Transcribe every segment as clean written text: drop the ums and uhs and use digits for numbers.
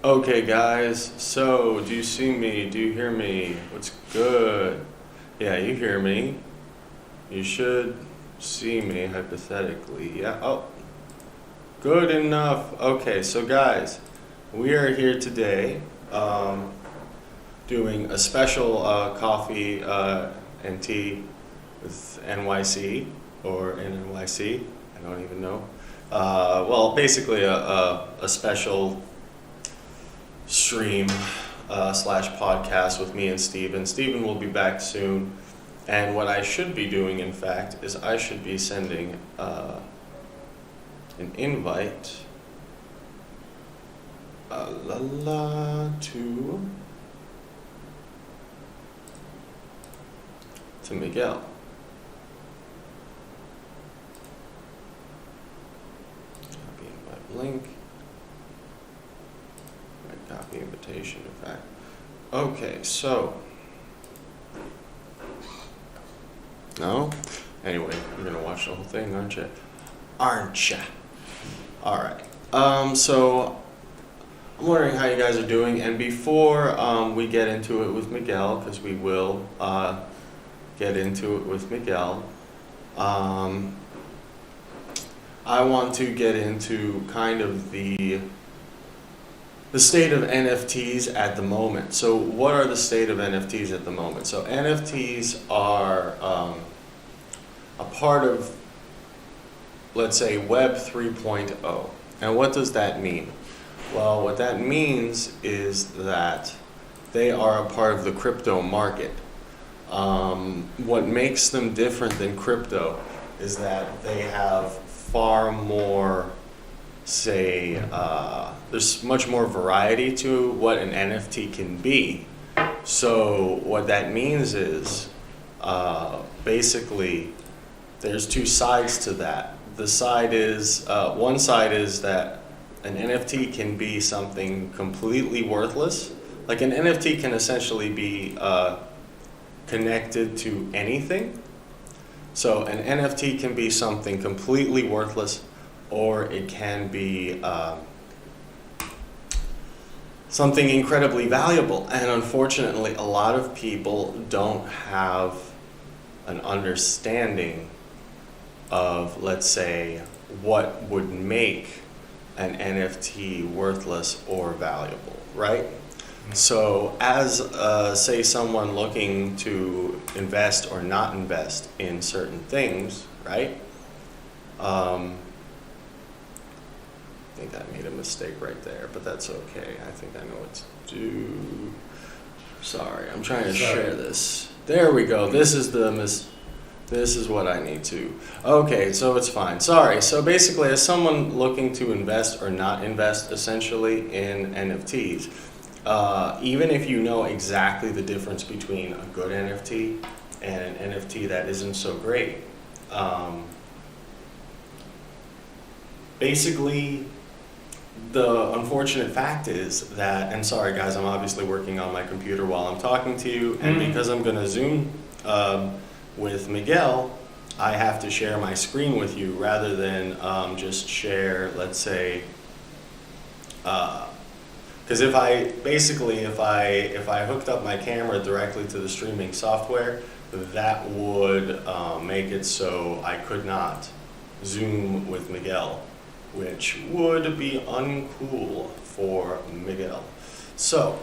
Okay, guys, so do you see me? Do you hear me? What's good? Yeah, you hear me. You should see me hypothetically. Yeah, oh, good enough. Okay, so guys, we are here today doing a special coffee and tea with NYC or NYC. I don't even know. Well, basically a special stream slash podcast with me and Steven. Steven will be back soon. And what I should be doing, in fact, is I should be sending an invite to Miguel. Copy invite link. Copy invitation, in fact. Okay, so. No? Anyway, you're gonna watch the whole thing, aren't you? Aren't ya? Alright. So, I'm wondering how you guys are doing, and before we get into it with Miguel, because we will get into it with Miguel, I want to get into kind of the state of NFTs at the moment. So what are the state of NFTs at the moment? So NFTs are a part of, let's say, Web 3.0. And what does that mean? Well, what that means is that they are a part of the crypto market. What makes them different than crypto is that they have far more, say, there's much more variety to what an NFT can be. So what that means is, basically, there's two sides to that. The side is, one side is that an NFT can be something completely worthless. Like an NFT can essentially be connected to anything. So an NFT can be something completely worthless, or it can be something incredibly valuable. And unfortunately, a lot of people don't have an understanding of, let's say, what would make an NFT worthless or valuable, right? So as, say, someone looking to invest or not invest in certain things, right? I think I made a mistake right there, but that's okay. I think I know what to do. Sorry, I'm trying to share this. There we go. This is this is what I need to. Okay, so it's fine. Sorry. So basically, as someone looking to invest or not invest, essentially, in NFTs, even if you know exactly the difference between a good NFT and an NFT that isn't so great, basically, the unfortunate fact is that, and sorry guys, I'm obviously working on my computer while I'm talking to you, and because I'm going to Zoom with Miguel, I have to share my screen with you rather than just share, let's say, because if I hooked up my camera directly to the streaming software, that would make it so I could not Zoom with Miguel, which would be uncool for Miguel. So,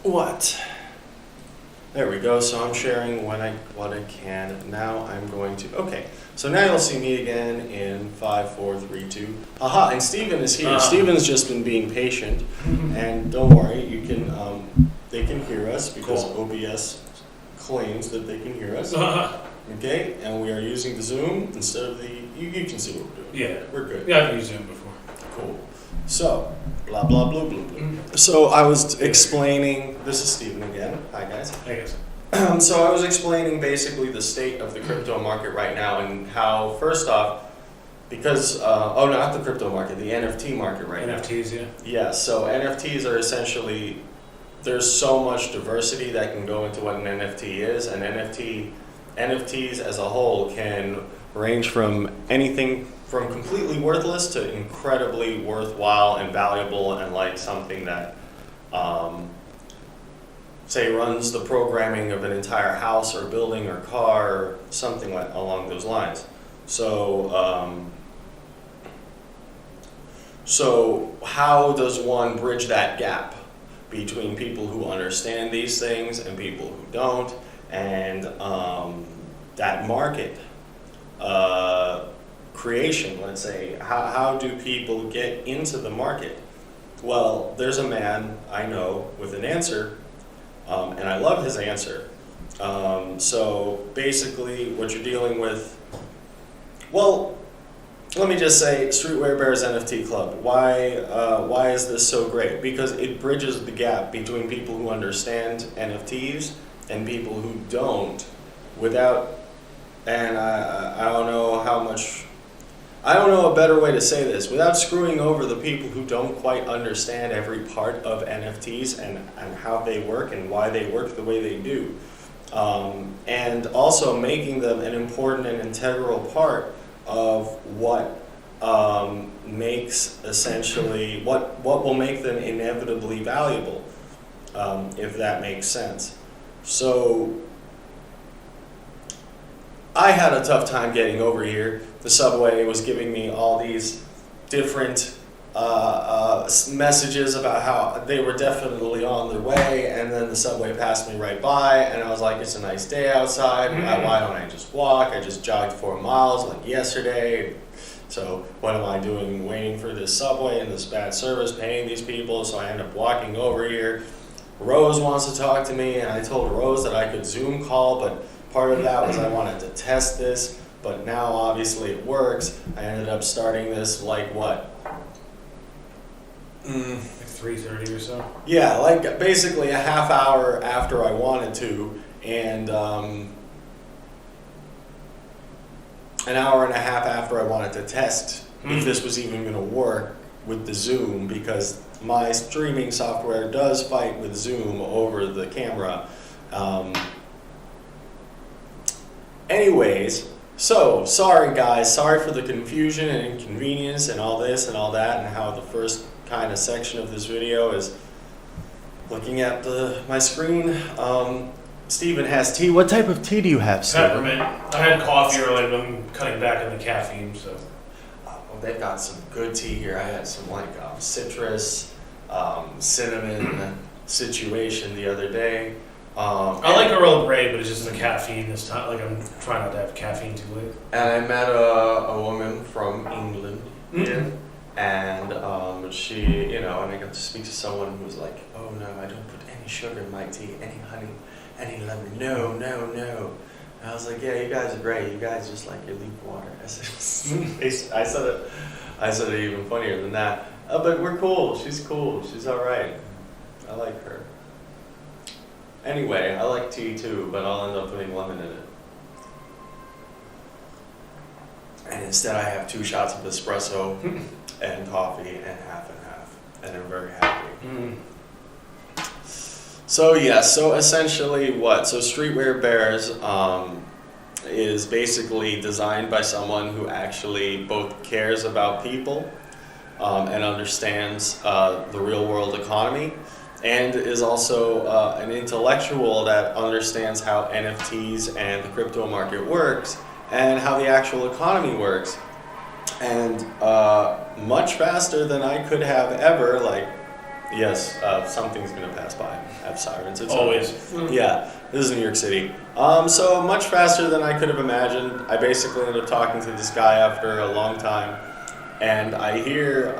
what? There we go. So I'm sharing what I can. Now I'm going to, okay. So now you'll see me again in 5, 4, 3, 2. Aha, and Steven is here. Steven's just been being patient. And don't worry, you can, they can hear us because OBS claims that they can hear us. Okay, and we are using the Zoom instead of the, you can see what we're doing. Yeah. We're good. Yeah, I've used Zoom before. Cool. So, blah, blah, blah, blah, blah. So I was explaining, this is Steven again. Hi, guys. Hey guys. So I was explaining basically the state of the crypto market right now and how, first off, because, not the crypto market, the NFT market right now. NFTs, yeah. Yeah, so NFTs are essentially, there's so much diversity that can go into what an NFT is, and NFTs as a whole can range from anything from completely worthless to incredibly worthwhile and valuable, and like something that, say, runs the programming of an entire house or building or car or something like along those lines. So, so how does one bridge that gap between people who understand these things and people who don't, and that market creation, let's say, how do people get into the market? Well, there's a man I know with an answer, and I love his answer. So basically what you're dealing with, well, let me just say, Streetwear Bears NFT Club. Why is this so great? Because it bridges the gap between people who understand NFTs and people who don't, without, and I don't know how much, I don't know a better way to say this, without screwing over the people who don't quite understand every part of NFTs and how they work and why they work the way they do. And also making them an important and integral part of what makes essentially, what will make them inevitably valuable, if that makes sense. So I had a tough time getting over here. The subway was giving me all these different messages about how they were definitely on their way, and then the subway passed me right by, and I was like, it's a nice day outside, why don't I just walk? I just jogged 4 miles like yesterday, so what am I doing waiting for this subway and this bad service, paying these people? So I end up walking over here. Rose wants to talk to me, and I told Rose that I could Zoom call, but part of that was I wanted to test this, but now obviously it works. I ended up starting this like what? Like 3:30 or so? Yeah, like basically a half hour after I wanted to, and an hour and a half after I wanted to test if this was even going to work with the Zoom, because my streaming software does fight with Zoom over the camera. Anyways, so sorry guys, sorry for the confusion and inconvenience and all this and all that, and how the first kind of section of this video is looking at my screen. Steven has tea. What type of tea do you have, Steven? Peppermint. I had coffee earlier, but I'm cutting back on the caffeine, so. Well, they've got some good tea here. I had some like citrus, cinnamon situation the other day. I like Earl Grey, but it's just the caffeine this time. Like, I'm trying not to have caffeine too late. And I met a woman from England here, and she, you know, and I got to speak to someone who was like, oh no, I don't put any sugar in my tea, any honey, any lemon, no. And I was like, yeah, you guys are great. You guys just like your leaf water. I said it even funnier than that. But we're cool. She's cool. She's all right. I like her. Anyway, I like tea too, but I'll end up putting lemon in it. And instead I have 2 shots of espresso and coffee and half, and I'm very happy. So yeah, so essentially what? So Streetwear Bears is basically designed by someone who actually both cares about people and understands the real world economy, and is also an intellectual that understands how NFTs and the crypto market works and how the actual economy works. And much faster than I could have ever, like, yes, something's gonna pass by. I have sirens. It's always. Yeah, this is New York City. So much faster than I could have imagined. I basically ended up talking to this guy after a long time, and I hear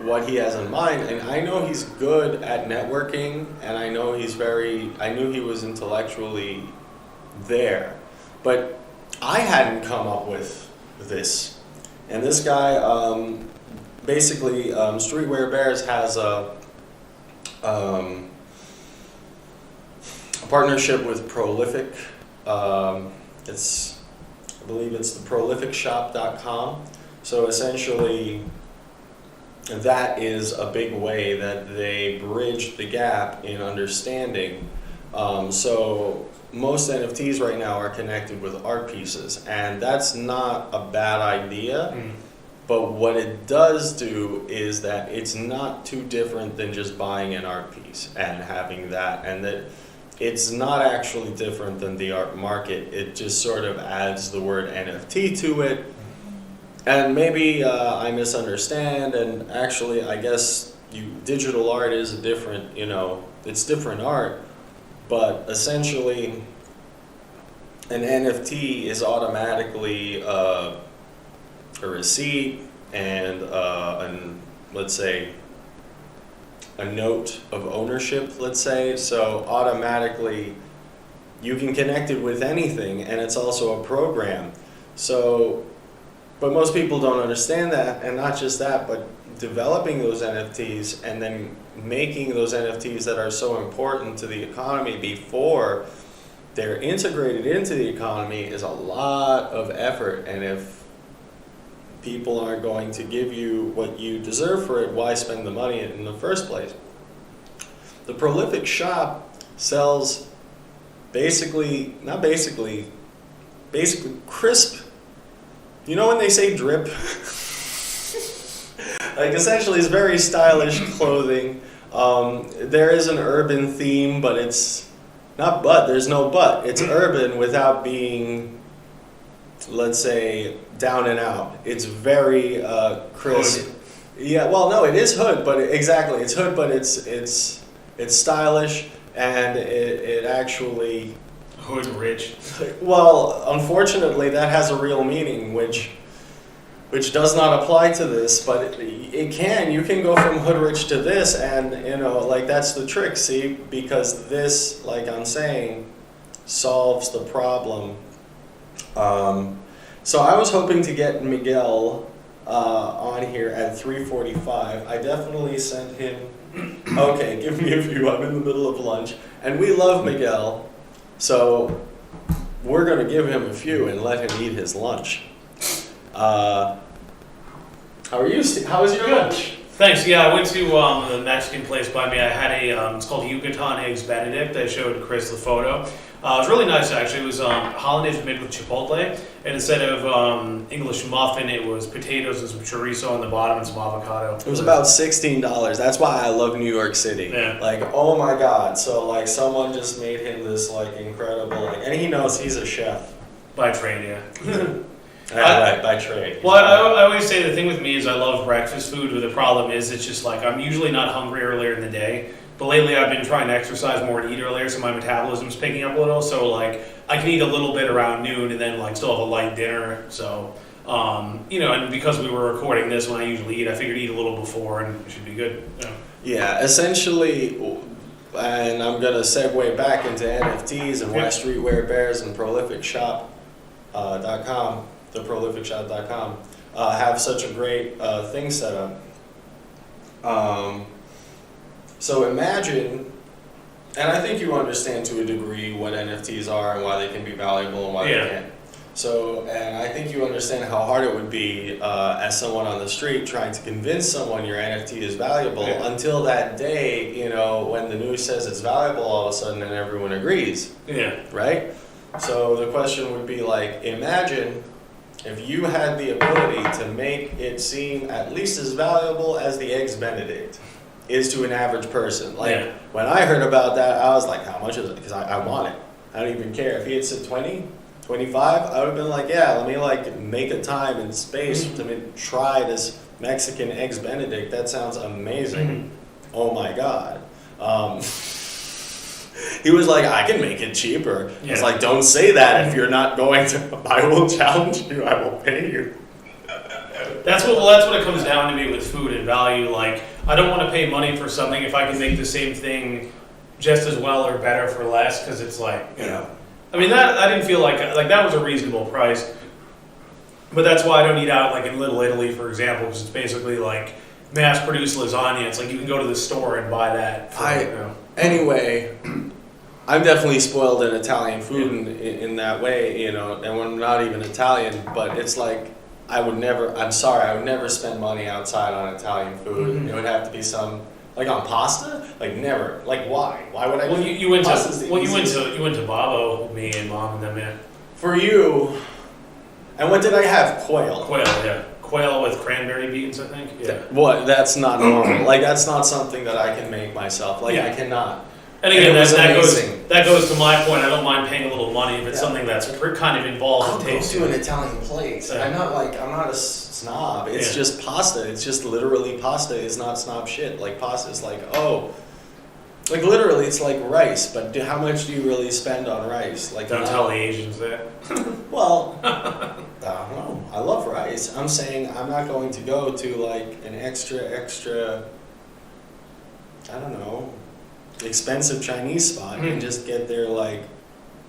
what he has in mind, and I know he's good at networking, and I know I knew he was intellectually there, but I hadn't come up with this. And this guy, basically, Streetwear Bears has a partnership with Prolific. I believe it's the prolificshop.com. So essentially, that is a big way that they bridge the gap in understanding So most NFTs right now are connected with art pieces, and that's not a bad idea. But what it does do is that it's not too different than just buying an art piece and having that, and that it's not actually different than the art market. It just sort of adds the word NFT to it. And maybe I misunderstand, and actually I guess digital art is a different, it's different art, but essentially an NFT is automatically a receipt and let's say a note of ownership, let's say. So automatically you can connect it with anything, and it's also a program. So, but most people don't understand that, and not just that, but developing those NFTs and then making those NFTs that are so important to the economy before they're integrated into the economy is a lot of effort. And if people aren't going to give you what you deserve for it, why spend the money in the first place? The Prolific Shop sells basically crisp. You know when they say drip? Like essentially it's very stylish clothing. There is an urban theme, but there's no but. It's urban without being, let's say, down and out. It's very crisp. Hood. Yeah, well, no, it is hood, but exactly, it's hood, but it's stylish, and it actually... Hood rich. Well, unfortunately, that has a real meaning, which does not apply to this, but it can. You can go from hood rich to this, and that's the trick, see? Because this, like I'm saying, solves the problem. So I was hoping to get Miguel on here at 3:45. I definitely sent him. Okay, give me a few. I'm in the middle of lunch, and we love Miguel. So we're going to give him a few and let him eat his lunch. How are you? How was your lunch? Thanks. Yeah, I went to the Mexican place by me. I had it's called Yucatan Eggs Benedict. I showed Chris the photo. It was really nice, actually. It was hollandaise made with chipotle, and instead of English muffin, it was potatoes and some chorizo on the bottom and some avocado. It was about $16. That's why I love New York City. Yeah. Like, oh my God. So like someone just made him this like incredible, and he knows he's a chef. By trade, yeah. Right, by trade. Well, I always say the thing with me is I love breakfast food, but the problem is it's just like I'm usually not hungry earlier in the day. But lately I've been trying to exercise more and eat earlier, so my metabolism's picking up a little. So like I can eat a little bit around noon and then like still have a light dinner. So and because we were recording this when I usually eat, I figured eat a little before and it should be good. Yeah, essentially, and I'm gonna segue back into NFTs and why StreetWear Bears and ProlificShop.com, theprolificshop.com, have such a great thing set up. So imagine, and I think you understand to a degree what NFTs are and why they can be valuable and why they can't. So, and I think you understand how hard it would be as someone on the street trying to convince someone your NFT is valuable until that day, when the news says it's valuable all of a sudden and everyone agrees. Yeah. Right? So the question would be like, imagine if you had the ability to make it seem at least as valuable as the Eggs Benedict is to an average person. Like, when I heard about that, I was like, how much is it? Because I want it. I don't even care. If he had said 20, 25, I would have been like, yeah, let me make a time and space to try this Mexican Eggs Benedict. That sounds amazing. Oh my God. He was like, I can make it cheaper. Yeah. I was like, don't say that if you're not going to. I will challenge you. I will pay you. That's what it comes down to me with food and value. Like, I don't want to pay money for something if I can make the same thing just as well or better for less, because it's like, I mean, that I didn't feel like that was a reasonable price. But that's why I don't eat out like in Little Italy, for example, because it's basically like mass-produced lasagna. It's like you can go to the store and buy that. Anyway, I'm definitely spoiled in Italian food in that way, and I'm not even Italian, but it's like, I would never spend money outside on Italian food. It would have to be some Like on pasta? Like never. Like why? Why would I? Well, you went to Pasta's the easiest. you went to Babo with me and mom and them, yeah. For you. And what did I have? Quail. Quail, yeah. Quail with cranberry beans, I think. Yeah. What? That's not normal. Like that's not something that I can make myself. Like I cannot. And again, it was that goes to my point. I don't mind paying a little money if it's something that's kind of involved I'll in go taste. to an Italian place. Yeah. I'm not a snob. It's just pasta. It's just literally pasta is not snob shit. Like pasta is like, like literally it's like rice, but how much do you really spend on rice? Like Don't tell the Asians that. Well, I don't know. I love rice. I'm saying I'm not going to go to like an extra, I don't know, expensive Chinese spot and just get their like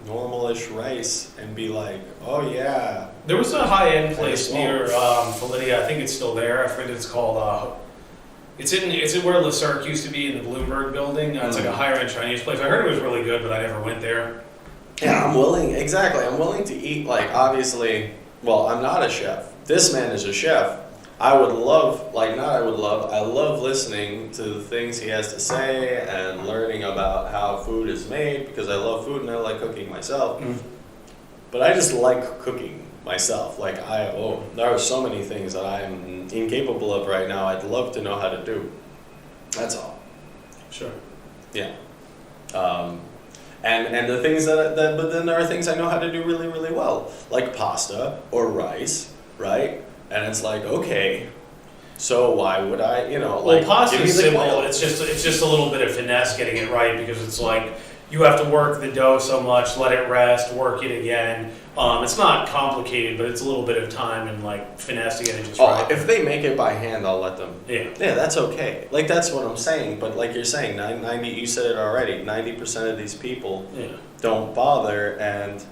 normal-ish rice and be like, oh yeah. There was a high-end place near Validia. I think it's still there. I forget what it's called. It's in where Le Cirque used to be in the Bloomberg building. It's like a higher-end Chinese place. I heard it was really good, but I never went there. Yeah, I'm willing to eat, like, obviously, well, I'm not a chef. This man is a chef. I love listening to the things he has to say and learning about how food is made because I love food and I like cooking myself. But I just like cooking myself. Like, there are so many things that I'm incapable of right now I'd love to know how to do. That's all. Sure. Yeah. And the things but then there are things I know how to do really, really well, like pasta or rice, right? And it's like, okay, so why would I, Well, pasta is simple. It's just a little bit of finesse getting it right because it's like you have to work the dough so much, let it rest, work it again. It's not complicated, but it's a little bit of time and like finesse to get it just right. If they make it by hand, I'll let them. Yeah, that's okay. Like that's what I'm saying. But like you're saying, 90. You said it already. 90% of these people don't bother, and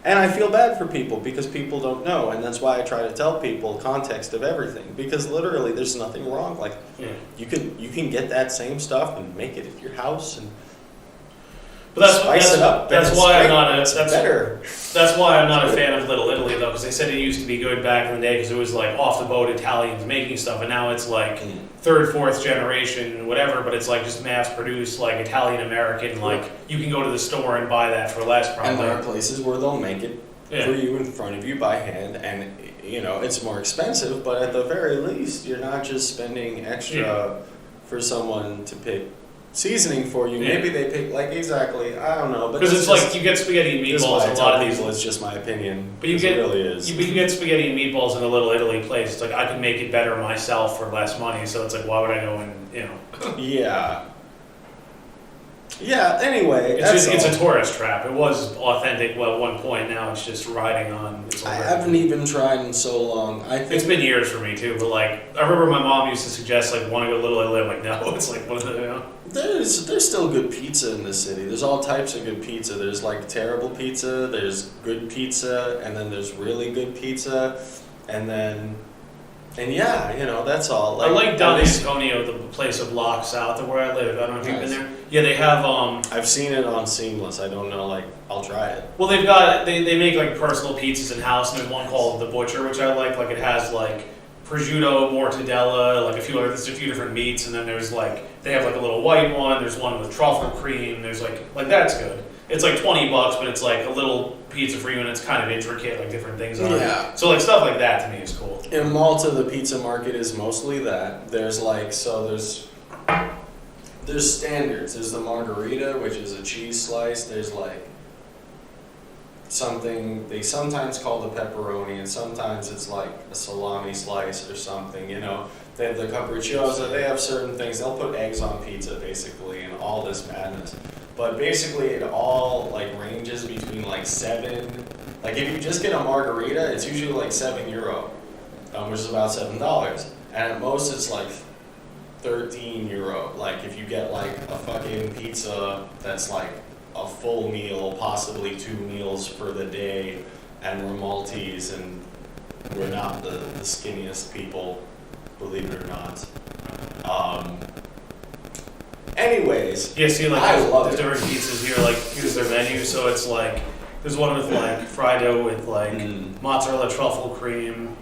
I feel bad for people because people don't know, and that's why I try to tell people context of everything because literally there's nothing wrong. Like you can get that same stuff and make it at your house and. But spice it up. That's why I'm not better. That's why I'm not a fan of Little Italy though, because they said it used to be good back in the day because it was like off the boat Italians making stuff, and now it's like third, fourth generation, whatever. But it's like just mass produced, like Italian American. Like you can go to the store and buy that for less. Probably. And there are places where they'll make it for you in front of you by hand, and it's more expensive, but at the very least, you're not just spending extra for someone to pick seasoning for you. Maybe they pick exactly. I don't know, because it's like you get spaghetti and meatballs. A lot of these. It's just my opinion. But it really is. You get spaghetti and meatballs in a Little Italy place. It's like I can make it better myself for less money. So it's like why would I go and Yeah. Yeah. Anyway, it's a tourist trap. It was authentic. Well, at one point now it's just riding on. I haven't even tried in so long. I think it's been years for me too. But like I remember my mom used to suggest like want to go to Little Italy. I'm like no, it's like what are There's still good pizza in this city. There's all types of good pizza. There's like terrible pizza, there's good pizza, and then there's really good pizza, and that's all. I like Don Antonio, the place of Lock South of where I live. I don't know if you've been there. Yeah, they have. I've seen it on Seamless. I don't know. I'll try it. Well, they've got they make like personal pizzas in house, and there's one called The Butcher, which I like. Like it has like prosciutto, mortadella, like there's a few different meats, and then there's like they have like a little white one. There's one with truffle cream. There's like that's good. It's like $20, but it's like a little pizza for you, and it's kind of intricate, like different things on it. So like stuff like that to me is cool. In Malta, the pizza market is mostly that. There's there's standards. There's the margherita, which is a cheese slice. There's like something they sometimes call the pepperoni, and sometimes it's like a salami slice or something. They have the capricciosa. They have certain things. They'll put eggs on pizza, basically, and all this madness. But basically, it all ranges between $7. Like if you just get a margarita, it's usually €7, which is about $7, and at most it's €13. Like if you get a fucking pizza that's a full meal, possibly 2 meals for the day, and we're Maltese and we're not the skinniest people, believe it or not. Anyways, yeah. See, I love there's different pizzas here. Here's their menu. So it's there's one with fried dough with mozzarella truffle cream,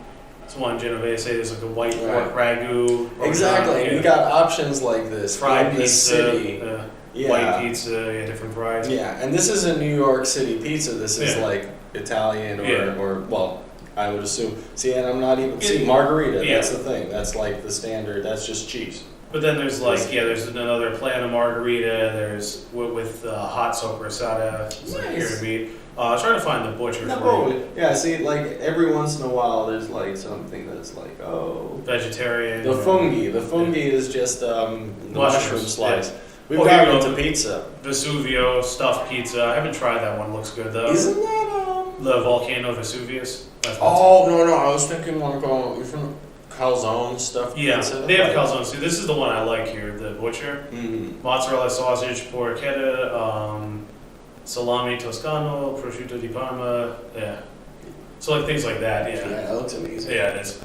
It's one Genovese. There's like a white pork ragu. Exactly. Yeah. We got options like this Fried in the pizza, city. white pizza, different fries. Yeah, and this isn't New York City pizza. This is like Italian or well, I would assume. See, and I'm not even margarita. That's the thing. That's like the standard. That's just cheese. But then there's like there's another plan of margarita. There's with hot sopressata. It's like cured meat. I was trying to find the butcher. Yeah, see, like every once in a while, there's like something that's like vegetarian. The fungi. The fungi is just the mushroom slice. Yeah. We've got into pizza. Vesuvio stuffed pizza. I haven't tried that one. Looks good though. Isn't that the volcano Vesuvius? No, I was thinking like from calzone stuffed pizza. They have calzone too. This is the one I like here. The butcher. Mm-hmm. Mozzarella sausage, porchetta, salami toscano, prosciutto di Parma. Yeah. So like things like that. Yeah. Yeah, that looks amazing. Yeah, it is.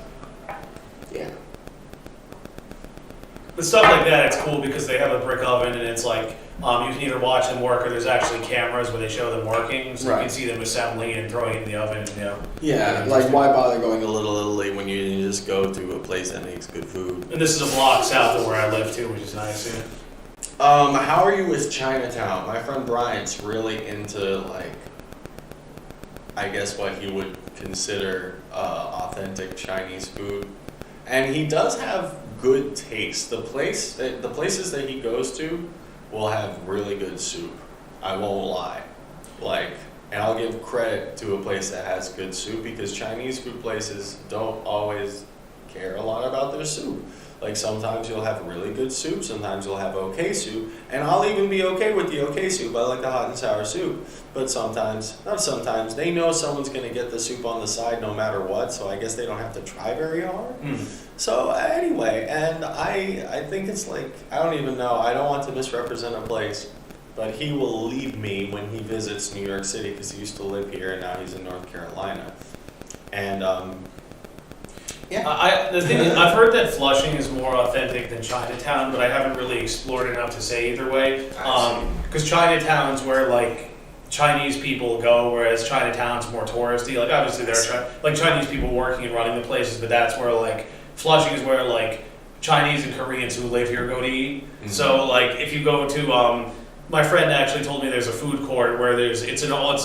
Yeah. But stuff like that, it's cool because they have a brick oven and it's like you can either watch them work or there's actually cameras where they show them working, so you can see them assembling it and throwing it in the oven. Yeah, like why bother going to Little Italy when you can just go to a place that makes good food? And this is a block south of where I live too, which is nice. Yeah. How are you with Chinatown? My friend Brian's really into like, I guess what he would consider authentic Chinese food, and he does have good taste. The places that he goes to will have really good soup. I won't lie. And I'll give credit to a place that has good soup because Chinese food places don't always care a lot about their soup. Like sometimes you'll have really good soup, sometimes you'll have okay soup, and I'll even be okay with the okay soup. I like the hot and sour soup. But they know someone's going to get the soup on the side no matter what, so I guess they don't have to try very hard. So anyway, and I think it's like, I don't even know, I don't want to misrepresent a place, but he will leave me when he visits New York City because he used to live here and now he's in North Carolina. And the thing is, I've heard that Flushing is more authentic than Chinatown, but I haven't really explored enough to say either way. Because Chinatown's where like Chinese people go, whereas Chinatown's more touristy. Like obviously there are like Chinese people working and running the places, but that's where like Flushing is where like Chinese and Koreans who live here go to eat. Mm-hmm. So like if you go to my friend actually told me there's a food court where it's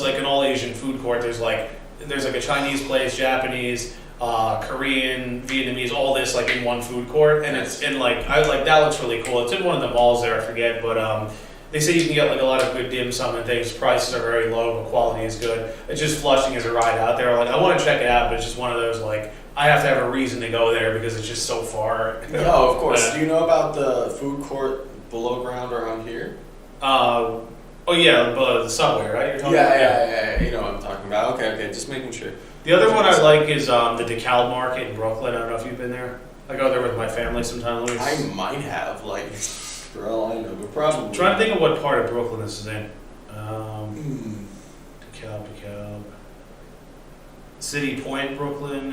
like an all Asian food court. There's like a Chinese place, Japanese, Korean, Vietnamese, all this like in one food court, and it's in like that looks really cool. It's in one of the malls there, I forget, but they say you can get like a lot of good dim sum and things. Prices are very low, but quality is good. It's just Flushing is a ride out there. Like I want to check it out, but it's just one of those like I have to have a reason to go there because it's just so far. No, of course. Do you know about the food court below ground around here? The subway, right? You're talking about? You know what I'm talking about. Okay, just making sure. The other one I like is the DeKalb Market in Brooklyn. I don't know if you've been there. I go there with my family sometimes. I might have, for all I know, but probably. I'm trying to think of what part of Brooklyn this is in. DeKalb. City Point, Brooklyn.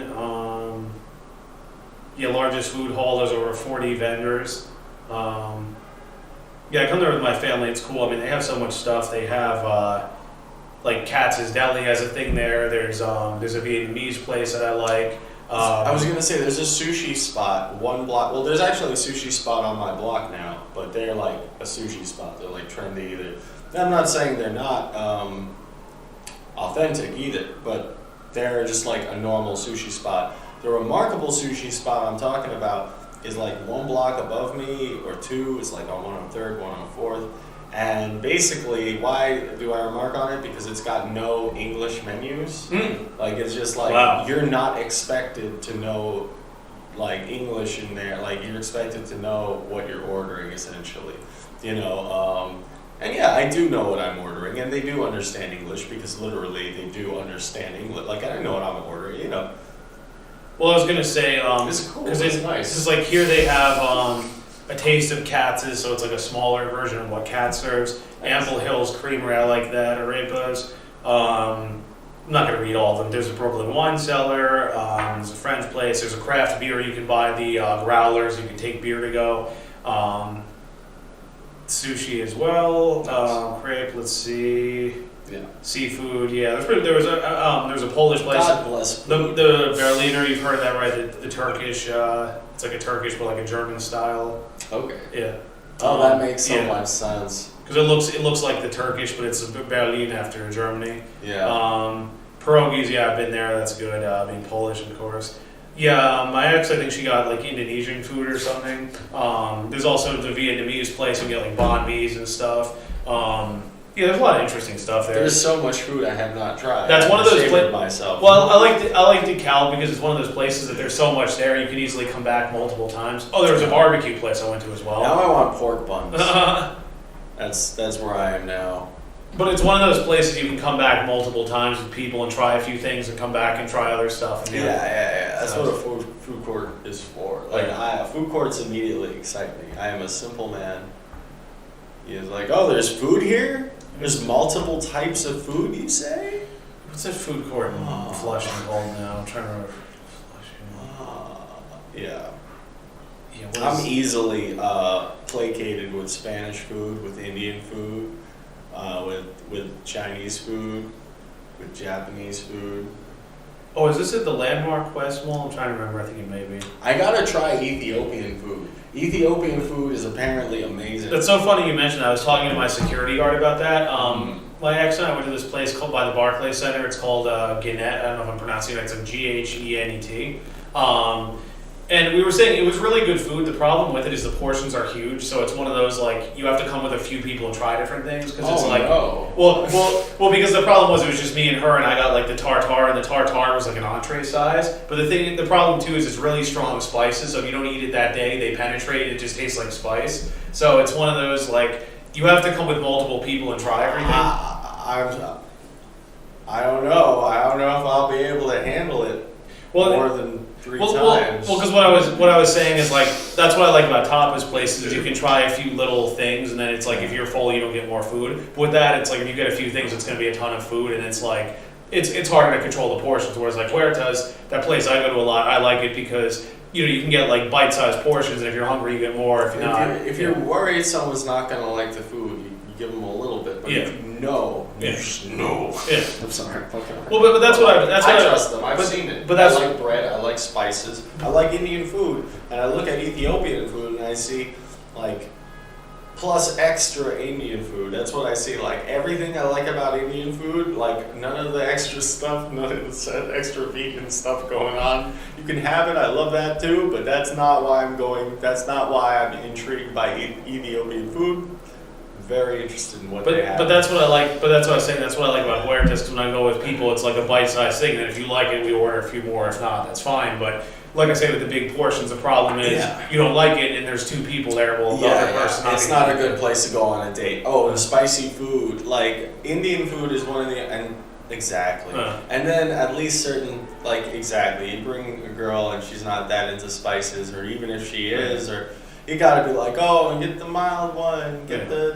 Largest food hall. There's over 40 vendors. I come there with my family. It's cool. I mean, they have so much stuff. They have like Katz's Deli has a thing there. There's a Vietnamese place that I like. I was gonna say there's a sushi spot one block. Well, there's actually a sushi spot on my block now, but they're like a sushi spot. They're like trendy either. I'm not saying they're not authentic either, but they're just like a normal sushi spot. The remarkable sushi spot I'm talking about is like one block above me or two. It's like on 103rd, 104th. And basically, why do I remark on it? Because it's got no English menus. Like it's just like You're not expected to know like English in there. Like you're expected to know what you're ordering essentially. And I do know what I'm ordering, and they do understand English because literally they do understand English. Like I know what I'm ordering, Well, I was gonna say, it's cool. Because it's nice. This is like here they have a taste of Katz's, so it's like a smaller version of what Katz serves. Ample Hills Creamery, I like that. Arepas. I'm not gonna read all of them. There's a Brooklyn wine cellar. There's a French place. There's a craft beer. You can buy the growlers. You can take beer to go. Sushi as well. Crepe. Let's see. Yeah. Seafood, yeah. There's a Polish place. God bless food. The Berliner, you've heard of that, right? The Turkish, it's like a Turkish, but like a German style. Okay. Yeah. Oh, that makes so yeah. much sense. Because it looks like the Turkish, but it's Berlin after Germany. Yeah. Pierogies, yeah, I've been there. That's good. Being Polish, of course. Yeah, my ex, I think she got like Indonesian food or something. There's also the Vietnamese place. You get like banh mi's and stuff. Yeah, there's a lot of interesting stuff there. There's so much food I have not tried. That's one of those places. Myself. Well, I like DeKalb because it's one of those places that there's so much there you can easily come back multiple times. Oh, there was a barbecue place I went to as well. Now I want pork buns. That's where I am now. But it's one of those places you can come back multiple times with people and try a few things and come back and try other stuff. And Yeah. That's what a food court is for. Like, food courts immediately excite me. I am a simple man. He's like, oh, there's food here? There's multiple types of food, you say? What's that food court in Flushing called now? I'm trying to remember. Yeah. Yeah, I'm easily placated with Spanish food, with Indian food, with Chinese food, with Japanese food. Oh, is this at the Landmark Quest Mall? I'm trying to remember. I think it may be. I gotta try Ethiopian food. Ethiopian food is apparently amazing. That's so funny you mentioned that. I was talking to my security guard about that. My ex and I went to this place called by the Barclays Center. It's called Gannett. I don't know if I'm pronouncing it right. It's like Ghenet. And we were saying it was really good food. The problem with it is the portions are huge, so it's one of those like you have to come with a few people and try different things because it's well because the problem was it was just me and her and I got like the tartare and the tartare was like an entree size. But the problem too is it's really strong spices, so if you don't eat it that day, they penetrate. It just tastes like spice. So it's one of those like you have to come with multiple people and try everything. I don't know. I don't know if I'll be able to handle it more than 3 times. Well, because what I was saying is like that's what I like about tapas places is you can try a few little things and then it's like if you're full you don't get more food. But with that it's like if you get a few things it's going to be a ton of food and it's like it's harder to control the portions. Whereas like Huertas, that place I go to a lot, I like it because you can get like bite-sized portions and if you're hungry you get more. If you're worried someone's not going to like the food, you give them a little bit. But if you know, you just know. Yeah. I'm sorry. Okay. Well, but that's what I trust them. I've seen it. But I like bread. I like spices. I like Indian food. And I look at Ethiopian food and I see like plus extra Indian food. That's what I see. Like everything I like about Indian food, like none of the extra stuff, none of the extra vegan stuff going on. You can have it. I love that too. But that's not why I'm going. That's not why I'm intrigued by Ethiopian food. Very interested in what they have. But that's what I like. But that's what I was saying. That's what I like about Huertas. When I go with people, it's like a bite-sized thing. And if you like it, we order a few more. If not, that's fine. But like I say, with the big portions, the problem is you don't like it, and there's 2 people there. Well, the other person. It's not a good place to go on a date. Oh, and spicy food. Like Indian food is one of the exactly. And then at least certain you bring a girl and she's not that into spices, or even if she is, or. You gotta be like, oh, get the mild one, get and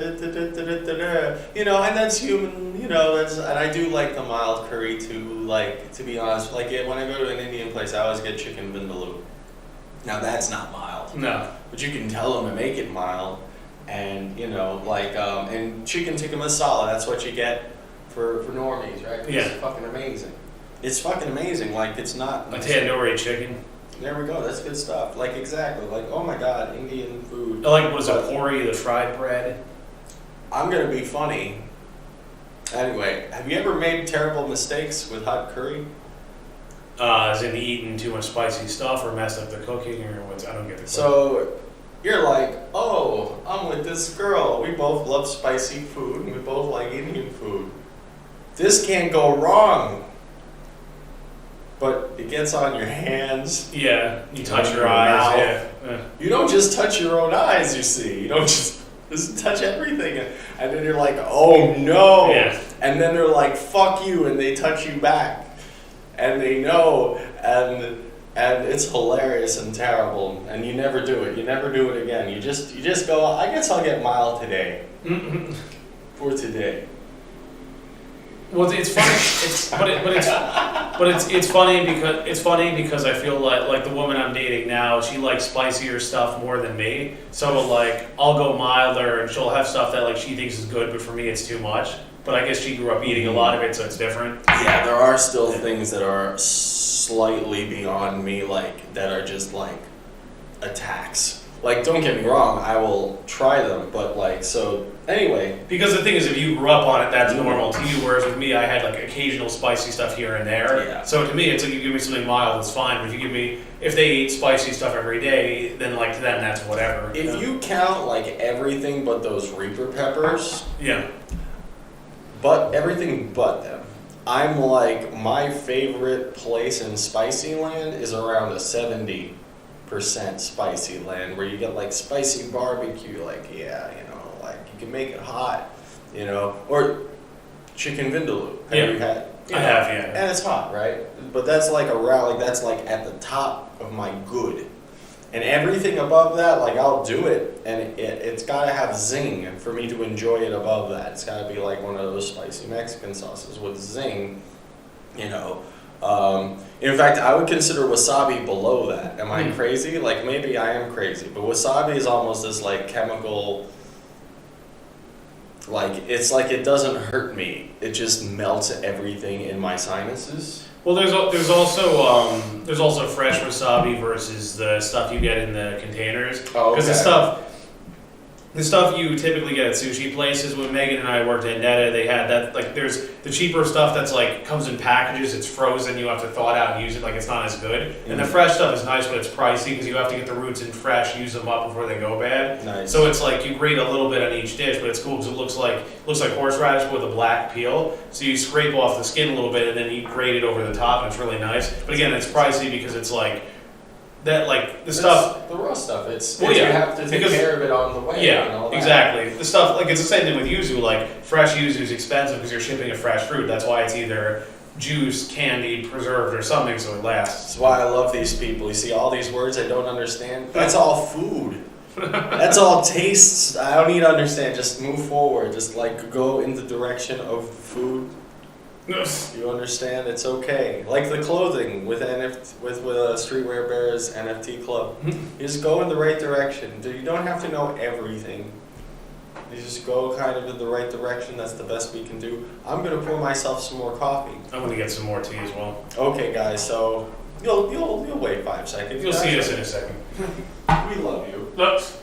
that's human, and I do like the mild curry too, like, to be honest, like, when I go to an Indian place, I always get chicken vindaloo. Now, that's not mild. No. But you can tell them to make it mild, and, and chicken tikka masala, that's what you get for normies, right? Yeah. It's fucking amazing. It's fucking amazing, like, it's not... A tandoori chicken. There we go. That's good stuff. Like exactly. Like oh my god, Indian food. I like what is it, pori, the fried bread. I'm gonna be funny. Anyway, have you ever made terrible mistakes with hot curry? As in eating too much spicy stuff or messed up the cooking or what's I don't get the question. So you're like, oh, I'm with this girl. We both love spicy food and we both like Indian food. This can't go wrong. But it gets on your hands. Yeah, you touch your eyes. Yeah. You don't just touch your own eyes, you see. You don't just touch everything. And then you're like, oh no. Yeah. And then they're like, fuck you, and they touch you back. And they know, and it's hilarious and terrible. And you never do it. You never do it again. You just go, I guess I'll get mild today. For today. Well, it's funny. It's funny because I feel like the woman I'm dating now, she likes spicier stuff more than me. So like I'll go milder, and she'll have stuff that like she thinks is good, but for me it's too much. but I guess she grew up eating a lot of it, so it's different. Yeah, there are still things that are slightly beyond me, like, that are just, like, attacks. Like, don't get me wrong, I will try them, but, like, so, anyway. Because the thing is, if you grew up on it, that's normal to you, whereas with me, I had, like, occasional spicy stuff here and there. Yeah. So to me, it's like, you give me something mild, it's fine, but if you give me, if they eat spicy stuff every day, then, like, to them, that's whatever. If you count, like, everything but those Reaper peppers, Yeah. but everything but them, I'm like, my favorite place in spicy land is around a 70% spicy land, where you get like spicy barbecue, like, yeah, you know, like you can make it hot, you know, or chicken vindaloo. Have you had? You I know, have, yeah. And it's hot, right? But that's like around, like that's like at the top of my good. And everything above that, like I'll do it, and it's gotta have zing, and for me to enjoy it above that, it's gotta be like one of those spicy Mexican sauces with zing, you know. In fact, I would consider wasabi below that. Am I crazy? Like, maybe I am crazy, but wasabi is almost this like chemical, like, it's like it doesn't hurt me. It just melts everything in my sinuses. Well, there's also fresh wasabi versus the stuff you get in the containers. Oh, Because okay. the stuff you typically get at sushi places. When Megan and I worked at Neta, they had that, like, there's the cheaper stuff that's like comes in packages. It's frozen. You have to thaw it out and use it. Like, it's not as good. And the fresh stuff is nice, but it's pricey because you have to get the roots in fresh, use them up before they go bad. Nice. So it's like you grate a little bit on each dish, but it's cool because it looks like horseradish with a black peel. So you scrape off the skin a little bit and then you grate it over the top, and it's really nice. But again, it's pricey because it's like that, like the stuff. The raw stuff. It's Well, yeah, you have to take because- care of it on the way. Yeah, and all that. exactly. The stuff, like, it's the same thing with yuzu. Like, fresh yuzu is expensive because you're shipping a fresh fruit. That's why it's either juice, candy, preserved, or something, so it lasts. That's why I love these people. You see all these words I don't understand? That's all food. That's all tastes. I don't need to understand. Just move forward. Just like go in the direction of food. You understand? It's okay. Like the clothing with Streetwear Bears NFT Club. You just go in the right direction. You don't have to know everything. You just go kind of in the right direction. That's the best we can do. I'm gonna pour myself some more coffee. I'm gonna get some more tea as well. Okay, guys. So you'll wait 5 seconds. You'll see us in a second. We love you. Oops.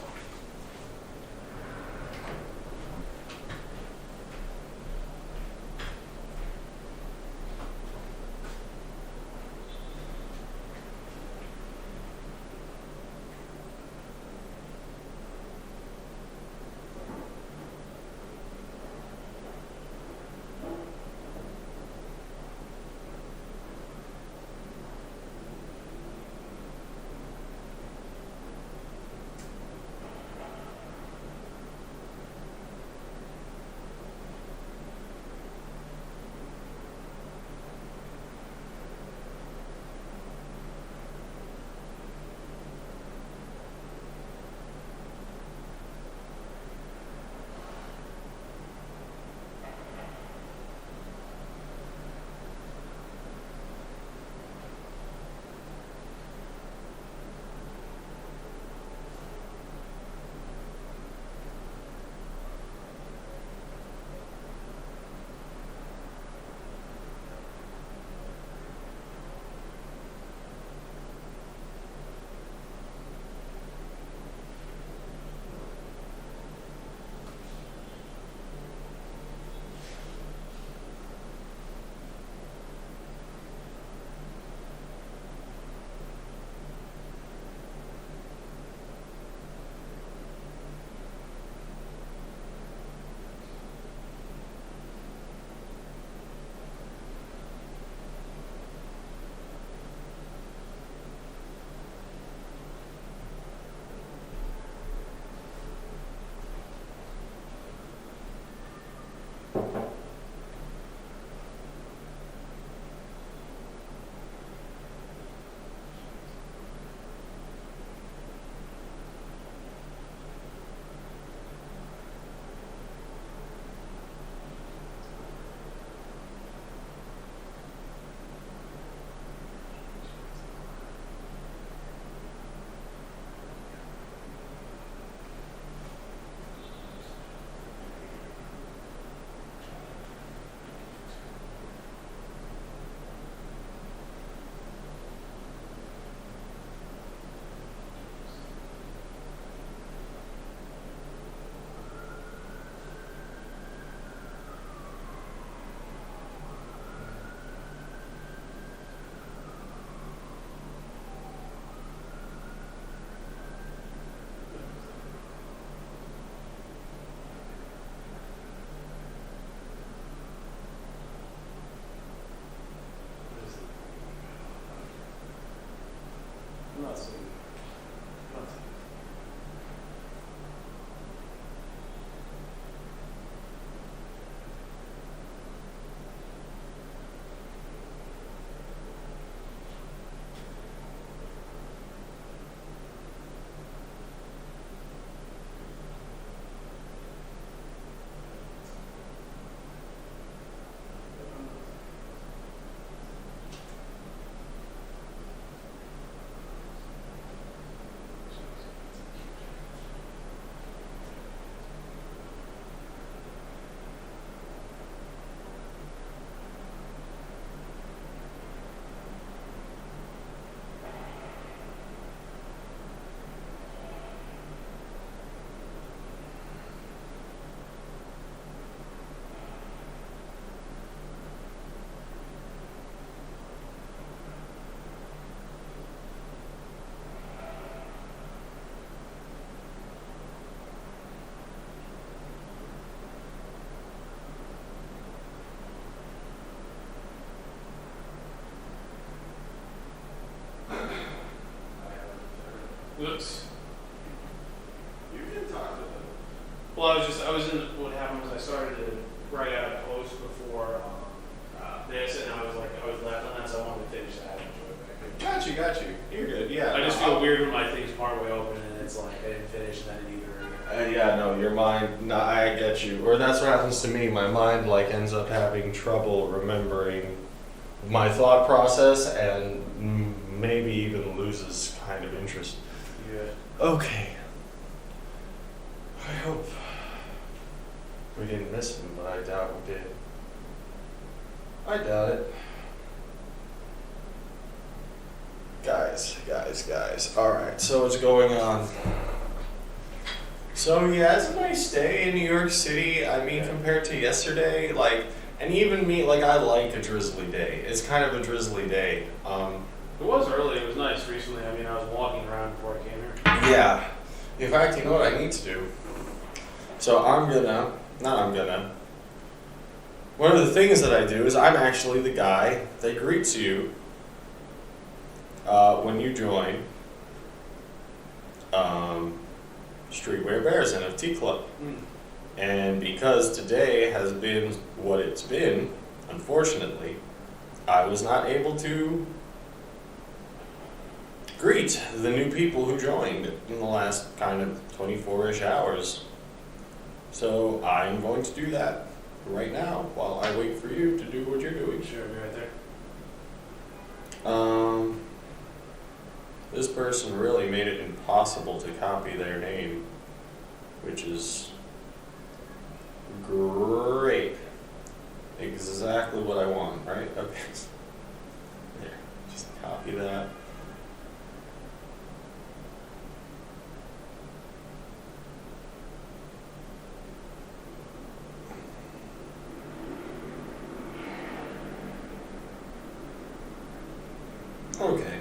let's see. Whoops. You can talk to them. Well, what happened was I started to write out a post before this, and I was left on that, so I wanted to finish that. Got you. You're good. Yeah. I just feel weird when my thing's partway open and it's like I didn't finish and then either. Yeah, no, your mind. No, I get you. Or that's what happens to me. My mind like ends up having trouble remembering my thought process, and maybe even loses kind of interest. Yeah. Okay. I hope we didn't miss him, but I doubt we did. I doubt it. Guys. Alright, so what's going on? So yeah, it's a nice day in New York City. I mean, compared to yesterday, and even me, I like a drizzly day. It's kind of a drizzly day. It was early. It was nice recently. I mean, I was walking around before I came here. Yeah. In fact, you know what I need to do? So one of the things that I do is I'm actually the guy that greets you when you join Streetwear Bears NFT Club. And because today has been what it's been, unfortunately, I was not able to greet the new people who joined in the last kind of 24-ish hours. So I'm going to do that right now while I wait for you to do what you're doing. Sure, I'll be right there. This person really made it impossible to copy their name, which is great. Exactly what I want, right? Okay. There, just copy that. Okay.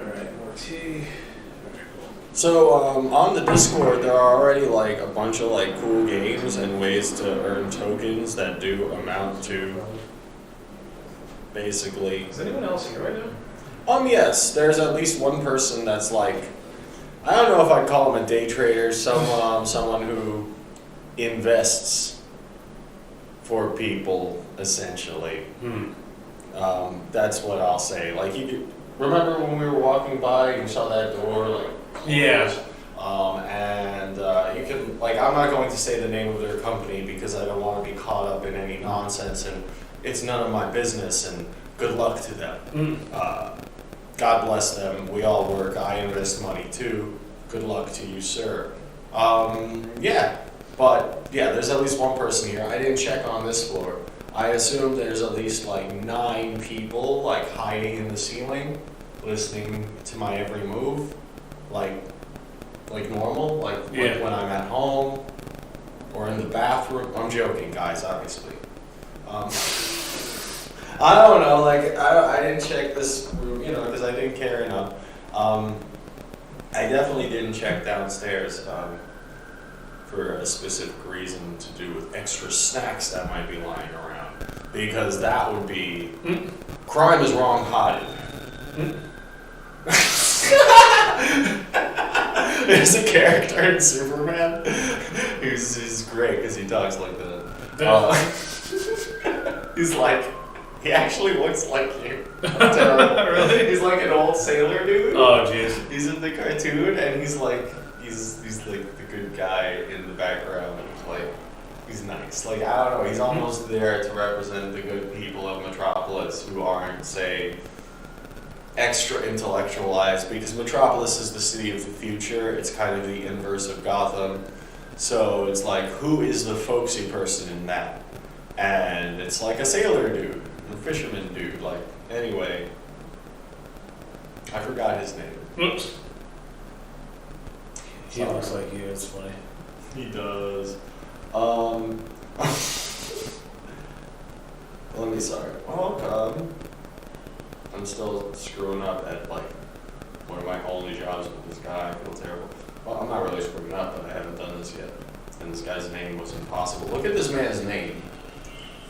Alright, more tea. So on the Discord, there are already a bunch of cool games and ways to earn tokens that do amount to basically. Is anyone else here right now? Yes, there's at least one person that's I don't know if I'd call him a day trader, someone who invests for people essentially. That's what I'll say. Remember when we were walking by and you saw that door, Yeah. And you can, I'm not going to say the name of their company because I don't want to be caught up in any nonsense, and it's none of my business, and good luck to them. God bless them. We all work. I invest money too. Good luck to you, sir. There's at least one person here. I didn't check on this floor. I assume there's at least 9 people hiding in the ceiling, listening to my every move, like normal, like when I'm at home or in the bathroom. I'm joking, guys, obviously. I don't know, I didn't check this room, because I didn't care enough. I definitely didn't check downstairs for a specific reason to do with extra snacks that might be lying around, because that would be crime is wrong-hearted. There's a character in Superman who's great because he talks like that. He's like, he actually looks like you. Really? He's like an old sailor dude. Oh, jeez. He's in the cartoon, and he's like the good guy in the background. Like, he's nice. Like, I don't know. He's almost there to represent the good people of Metropolis who aren't, say, extra intellectualized, because Metropolis is the city of the future. It's kind of the inverse of Gotham. So it's like, who is the folksy person in that? And it's like a sailor dude, a fisherman dude. Like, anyway, I forgot his name. Oops. He Sorry. looks like you. It's funny. He does. Let me, sorry. Welcome. I'm still screwing up at like one of my only jobs with this guy. I feel terrible. Well, I'm not really screwing up, but I haven't done this yet. And this guy's name was impossible. Look at this man's name.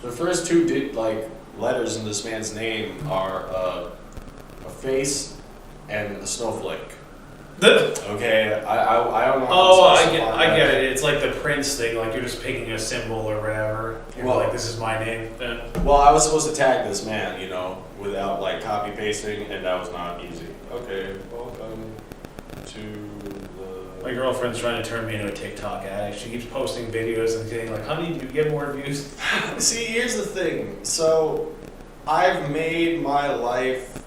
The first two letters in this man's name are a face and a snowflake. Okay, I don't know. Oh, I get it. It's like the Prince thing. Like you're just picking a symbol or whatever. You're Well- like, this is my name. Yeah. Well, I was supposed to tag this man, without like copy pasting, and that was not easy. Okay, welcome to the. My girlfriend's trying to turn me into a TikTok addict. She keeps posting videos and saying like, honey, do you get more views? See, here's the thing. So, I've made my life,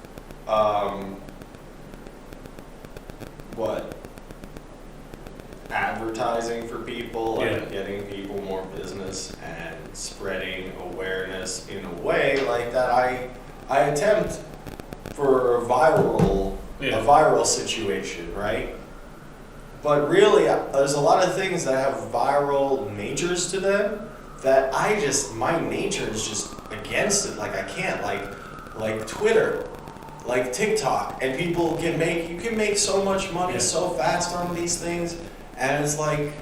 advertising for people, like getting people more business and spreading awareness in a way like that. I attempt for a viral situation, right? But really, there's a lot of things that have viral natures to them that my nature is just against it. Like I can't, like Twitter, like TikTok, and you can make so much money so fast on these things, and it's like,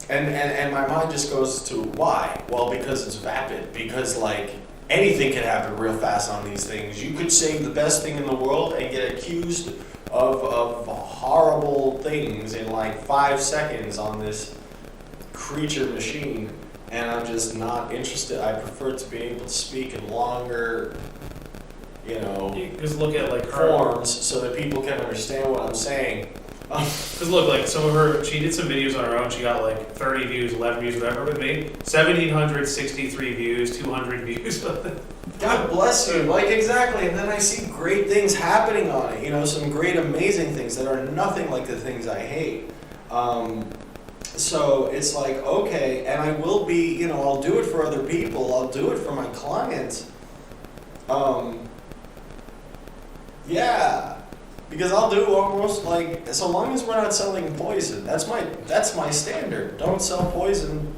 and my mind just goes to why? Well, because it's vapid, because like anything can happen real fast on these things. You could say the best thing in the world and get accused of horrible things in like 5 seconds on this creature machine, and I'm just not interested. I prefer to be able to speak in longer, You just look at like forms so that people can understand what I'm saying. Because look, like she did some videos on her own. She got like 30 views, 11 views, whatever. With me, 1,763 views, 200 views. God bless you. Like, exactly. And then I see great things happening on it. Some great, amazing things that are nothing like the things I hate. So it's like, okay, and I will be, I'll do it for other people. I'll do it for my clients. Yeah. Because I'll do almost like, so long as we're not selling poison. That's my standard. Don't sell poison.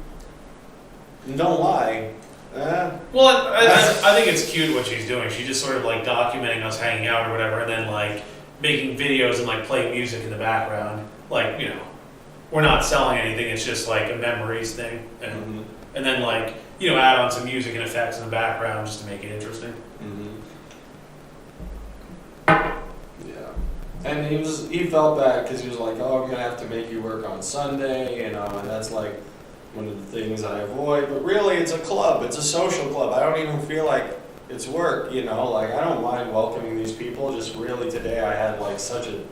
And don't lie. Well, I think it's cute what she's doing. She's just sort of like documenting us hanging out or whatever, and then like making videos and like playing music in the background. Like, we're not selling anything. It's just like a memories thing, and and then like add on some music and effects in the background just to make it interesting. Yeah, and he felt bad because he was like, oh, I'm gonna have to make you work on Sunday, and that's like one of the things I avoid. But really, it's a club. It's a social club. I don't even feel like it's work. Like I don't mind welcoming these people. Just really today, I had like such a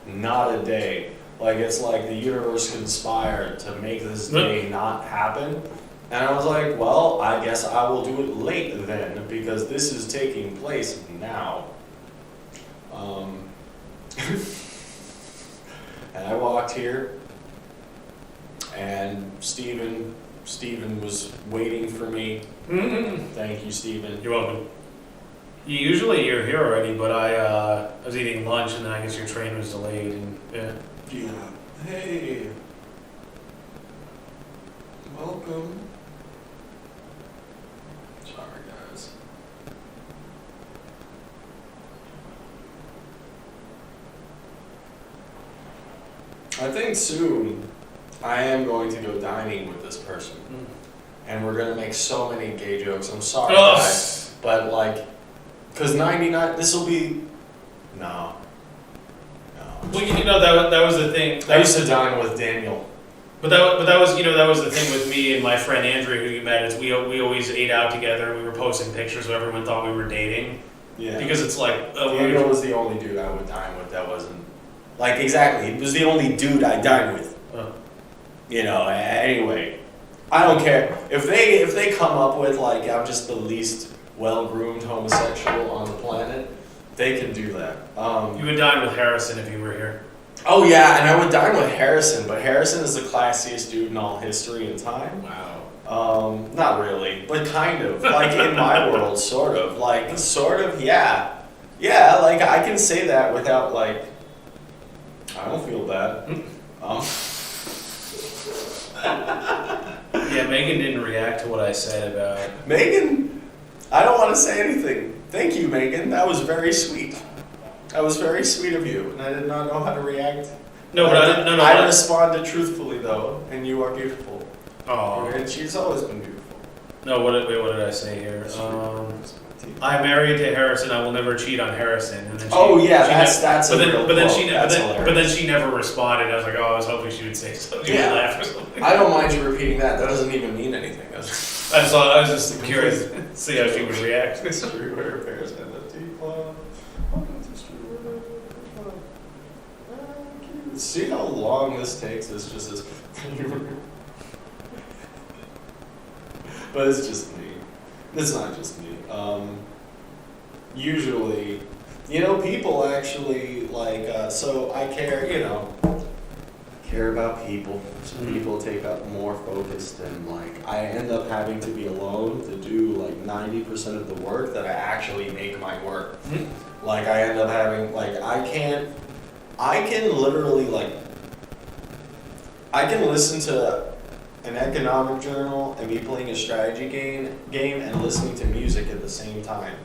not a day. Like it's like the universe conspired to make this day not happen. And I was like, well, I guess I will do it late then, because this is taking place now. And I walked here, and Steven was waiting for me. Thank you, Steven. You're welcome. Usually you're here already, but I was eating lunch, and then I guess your train was delayed, and Yeah. Hey. Welcome. Sorry, guys. I think soon I am going to go dining with this person. And we're going to make so many gay jokes. I'm sorry, guys. But like, because this will be No. Well, you know that was the thing. I used to dine with Daniel. But that was that was the thing with me and my friend Andrew, who you met. Is we always ate out together. We were posting pictures, so everyone thought we were dating. Yeah. Because it's like Daniel was the only dude I would dine with that wasn't like exactly. He was the only dude I dined with. You know. Anyway, I don't care if they come up with like I'm just the least well-groomed homosexual on the planet. They can do that. You would dine with Harrison if you were here. Oh yeah, and I would dine with Harrison, but Harrison is the classiest dude in all history and time. Wow. Not really, but kind of. Like in my world, sort of. Like, sort of, yeah. Yeah, like I can say that without like, I don't feel bad. Yeah, Megan didn't react to what I said about... Megan, I don't want to say anything. Thank you, Megan. That was very sweet. That was very sweet of you, and I did not know how to react. No, but I responded truthfully, though, and you are beautiful. Oh. And she's always been beautiful. No, what did I say here? I'm married to Harrison. I will never cheat on Harrison. And then that's a real quote. But then she never responded. I was like, oh, I was hoping she would say something. Yeah. Laugh or something. I don't mind you repeating that. That doesn't even mean anything. I was just curious to see how she would react. StreetWear Pairs NFT Club. Welcome to StreetWear Club. See how long this takes? It's just this. But it's just me. It's not just me. Usually, people actually like. So I care. Care about people. So people take up more focus than like I end up having to be alone to do like 90% of the work that I actually make my work. Like I end up having like I can literally like I can listen to an economic journal and be playing a strategy game and listening to music at the same time.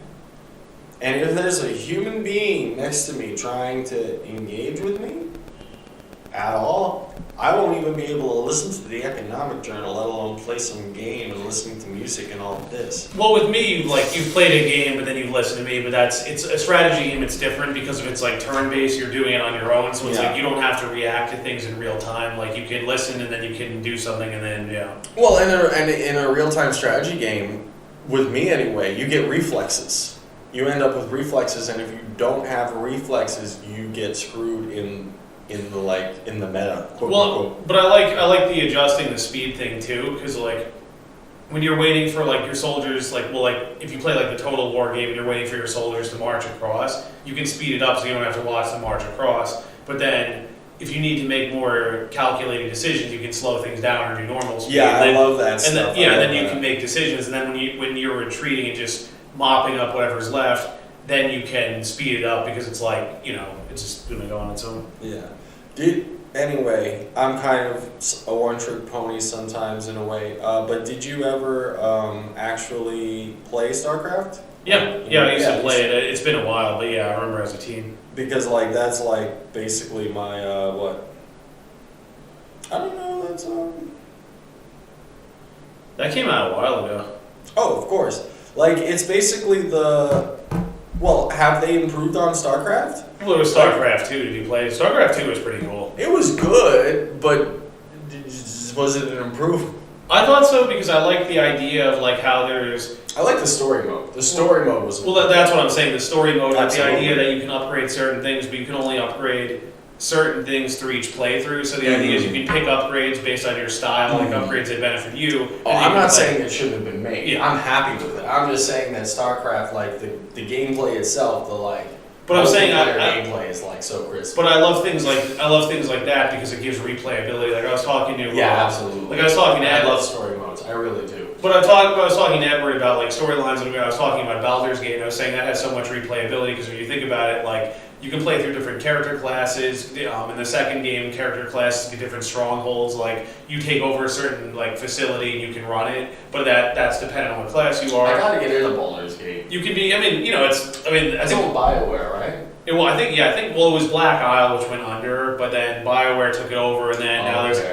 And if there's a human being next to me trying to engage with me at all, I won't even be able to listen to the economic journal, let alone play some game and listening to music and all of this. Well, with me, you've played a game, but then you've listened to me. But it's a strategy game. It's different because if it's like turn-based, you're doing it on your own. So it's like you don't have to react to things in real time. Like you can listen and then you can do something and then Well, in a real-time strategy game, with me anyway, you get reflexes. You end up with reflexes, and if you don't have reflexes, you get screwed in the meta. But I like the adjusting the speed thing too, because like when you're waiting for like your soldiers, if you play like the Total War game and you're waiting for your soldiers to march across, you can speed it up so you don't have to watch them march across. But then if you need to make more calculated decisions, you can slow things down or do normal speed. Yeah, I love that stuff. And then you can make decisions, and then when you're retreating and just mopping up whatever's left, then you can speed it up because it's like it's just gonna go on its own. Yeah. Anyway, I'm kind of a one-trick pony sometimes in a way. But did you ever actually play StarCraft? Yeah, I used to play it. It's been a while, but yeah, I remember as a teen. Because that's basically my what? I don't know. That's That came out a while ago. Oh, of course. It's basically have they improved on StarCraft? Well, it was StarCraft 2. Did you play it? StarCraft 2 was pretty cool. It was good, but was it an improvement? I thought so because I like the idea of how there's... I like the story mode. The story mode was... Well, that's what I'm saying. The story mode, Absolutely. The idea that you can upgrade certain things, but you can only upgrade certain things through each playthrough. So the idea is you can pick upgrades based on your style, upgrades that benefit you. I'm not saying it shouldn't have been made. Yeah. I'm happy with it. I'm just saying that StarCraft, the gameplay itself, But I'm saying gameplay is so crisp. But I love things like that because it gives replayability. Like I was talking to absolutely. I was talking to I love story modes. I really do. But I was talking to Edward about storylines, and I was talking about Baldur's Gate, and I was saying that has so much replayability because when you think about it, you can play through different character classes. In the second game, character classes get different strongholds. You take over a certain facility and you can run it, but that's dependent on what class you are. I gotta get into Baldur's Gate. You can be. It's all BioWare, right? It was Black Isle which went under, but then BioWare took it over, and then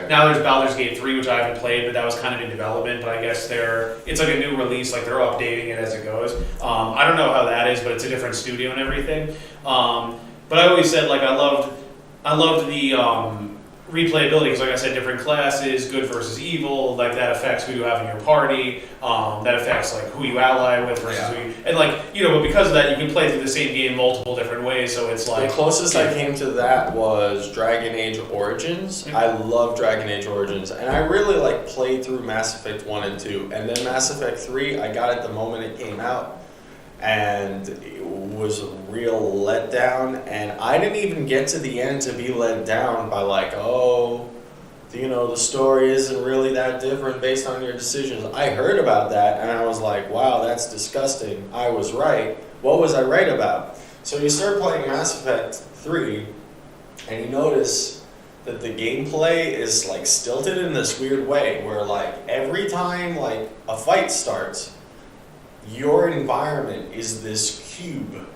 now there's Baldur's Gate 3, which I haven't played, but that was kind of in development. But I guess it's like a new release, they're updating it as it goes. I don't know how that is, but it's a different studio and everything. But I always said, like, I loved the replayability, because like I said, different classes, good versus evil, like that affects who you have in your party, that affects like who you ally with versus who you, and like, you know, but because of that, you can play through the same game multiple different ways, so it's like... The closest I came to that was Dragon Age Origins. Mm-hmm. I love Dragon Age Origins, and I really like played through Mass Effect 1 and 2, and then Mass Effect 3, I got it the moment it came out, and it was a real letdown, and I didn't even get to the end to be let down by like, oh, you know, the story isn't really that different based on your decisions. I heard about that, and I was like, wow, that's disgusting. I was right. What was I right about? So you start playing Mass Effect 3, and you notice that the gameplay is like stilted in this weird way, where like every time like a fight starts, your environment is this cube.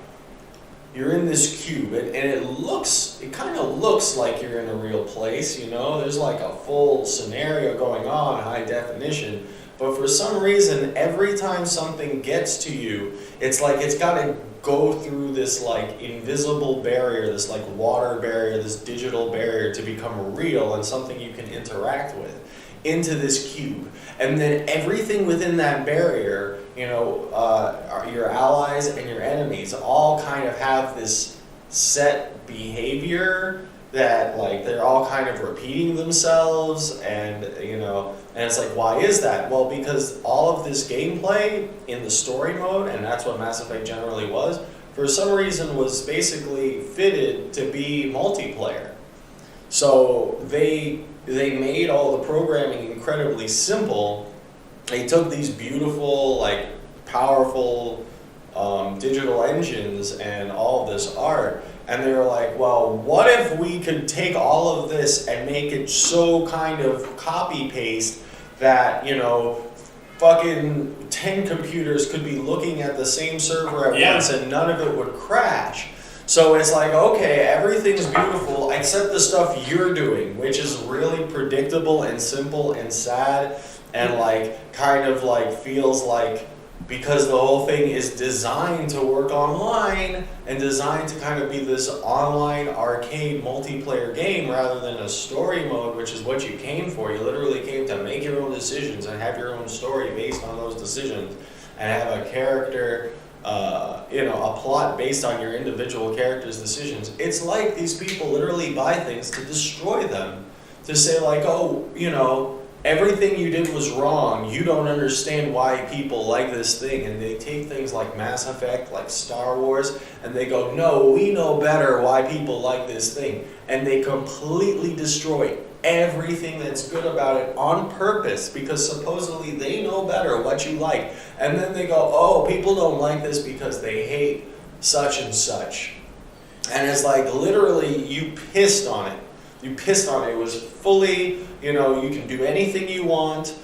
You're in this cube, and it kind of looks like you're in a real place, you know? There's like a full scenario going on, high definition, but for some reason, every time something gets to you, it's like it's got to go through this like invisible barrier, this like water barrier, this digital barrier to become real and something you can interact with into this cube. And then everything within that barrier, you know, your allies and your enemies all kind of have this set behavior that like they're all kind of repeating themselves, and you know, and it's like, why is that? Well, because all of this gameplay in the story mode, and that's what Mass Effect generally was, for some reason was basically fitted to be multiplayer. So they made all the programming incredibly simple. They took these beautiful, like, powerful digital engines and all this art, and they were like, well, what if we could take all of this and make it so kind of copy-paste that, you know, fucking 10 computers could be looking at the same server at once and none of it would crash. So it's like, okay, everything's beautiful except the stuff you're doing, which is really predictable and simple and sad, and like kind of like feels like, because the whole thing is designed to work online and designed to kind of be this online arcade multiplayer game rather than a story mode, which is what you came for. You literally came to make your own decisions and have your own story based on those decisions, and have a character, you know, a plot based on your individual character's decisions. It's like these people literally buy things to destroy them, to say like, oh, you know, everything you did was wrong. You don't understand why people like this thing. And they take things like Mass Effect, like Star Wars, and they go, no, we know better why people like this thing. And they completely destroy everything that's good about it on purpose, because supposedly they know better what you like. And then they go, oh, people don't like this because they hate such and such. And it's like, literally, you pissed on it. You pissed on it. It was fully, you know, you can do anything you want.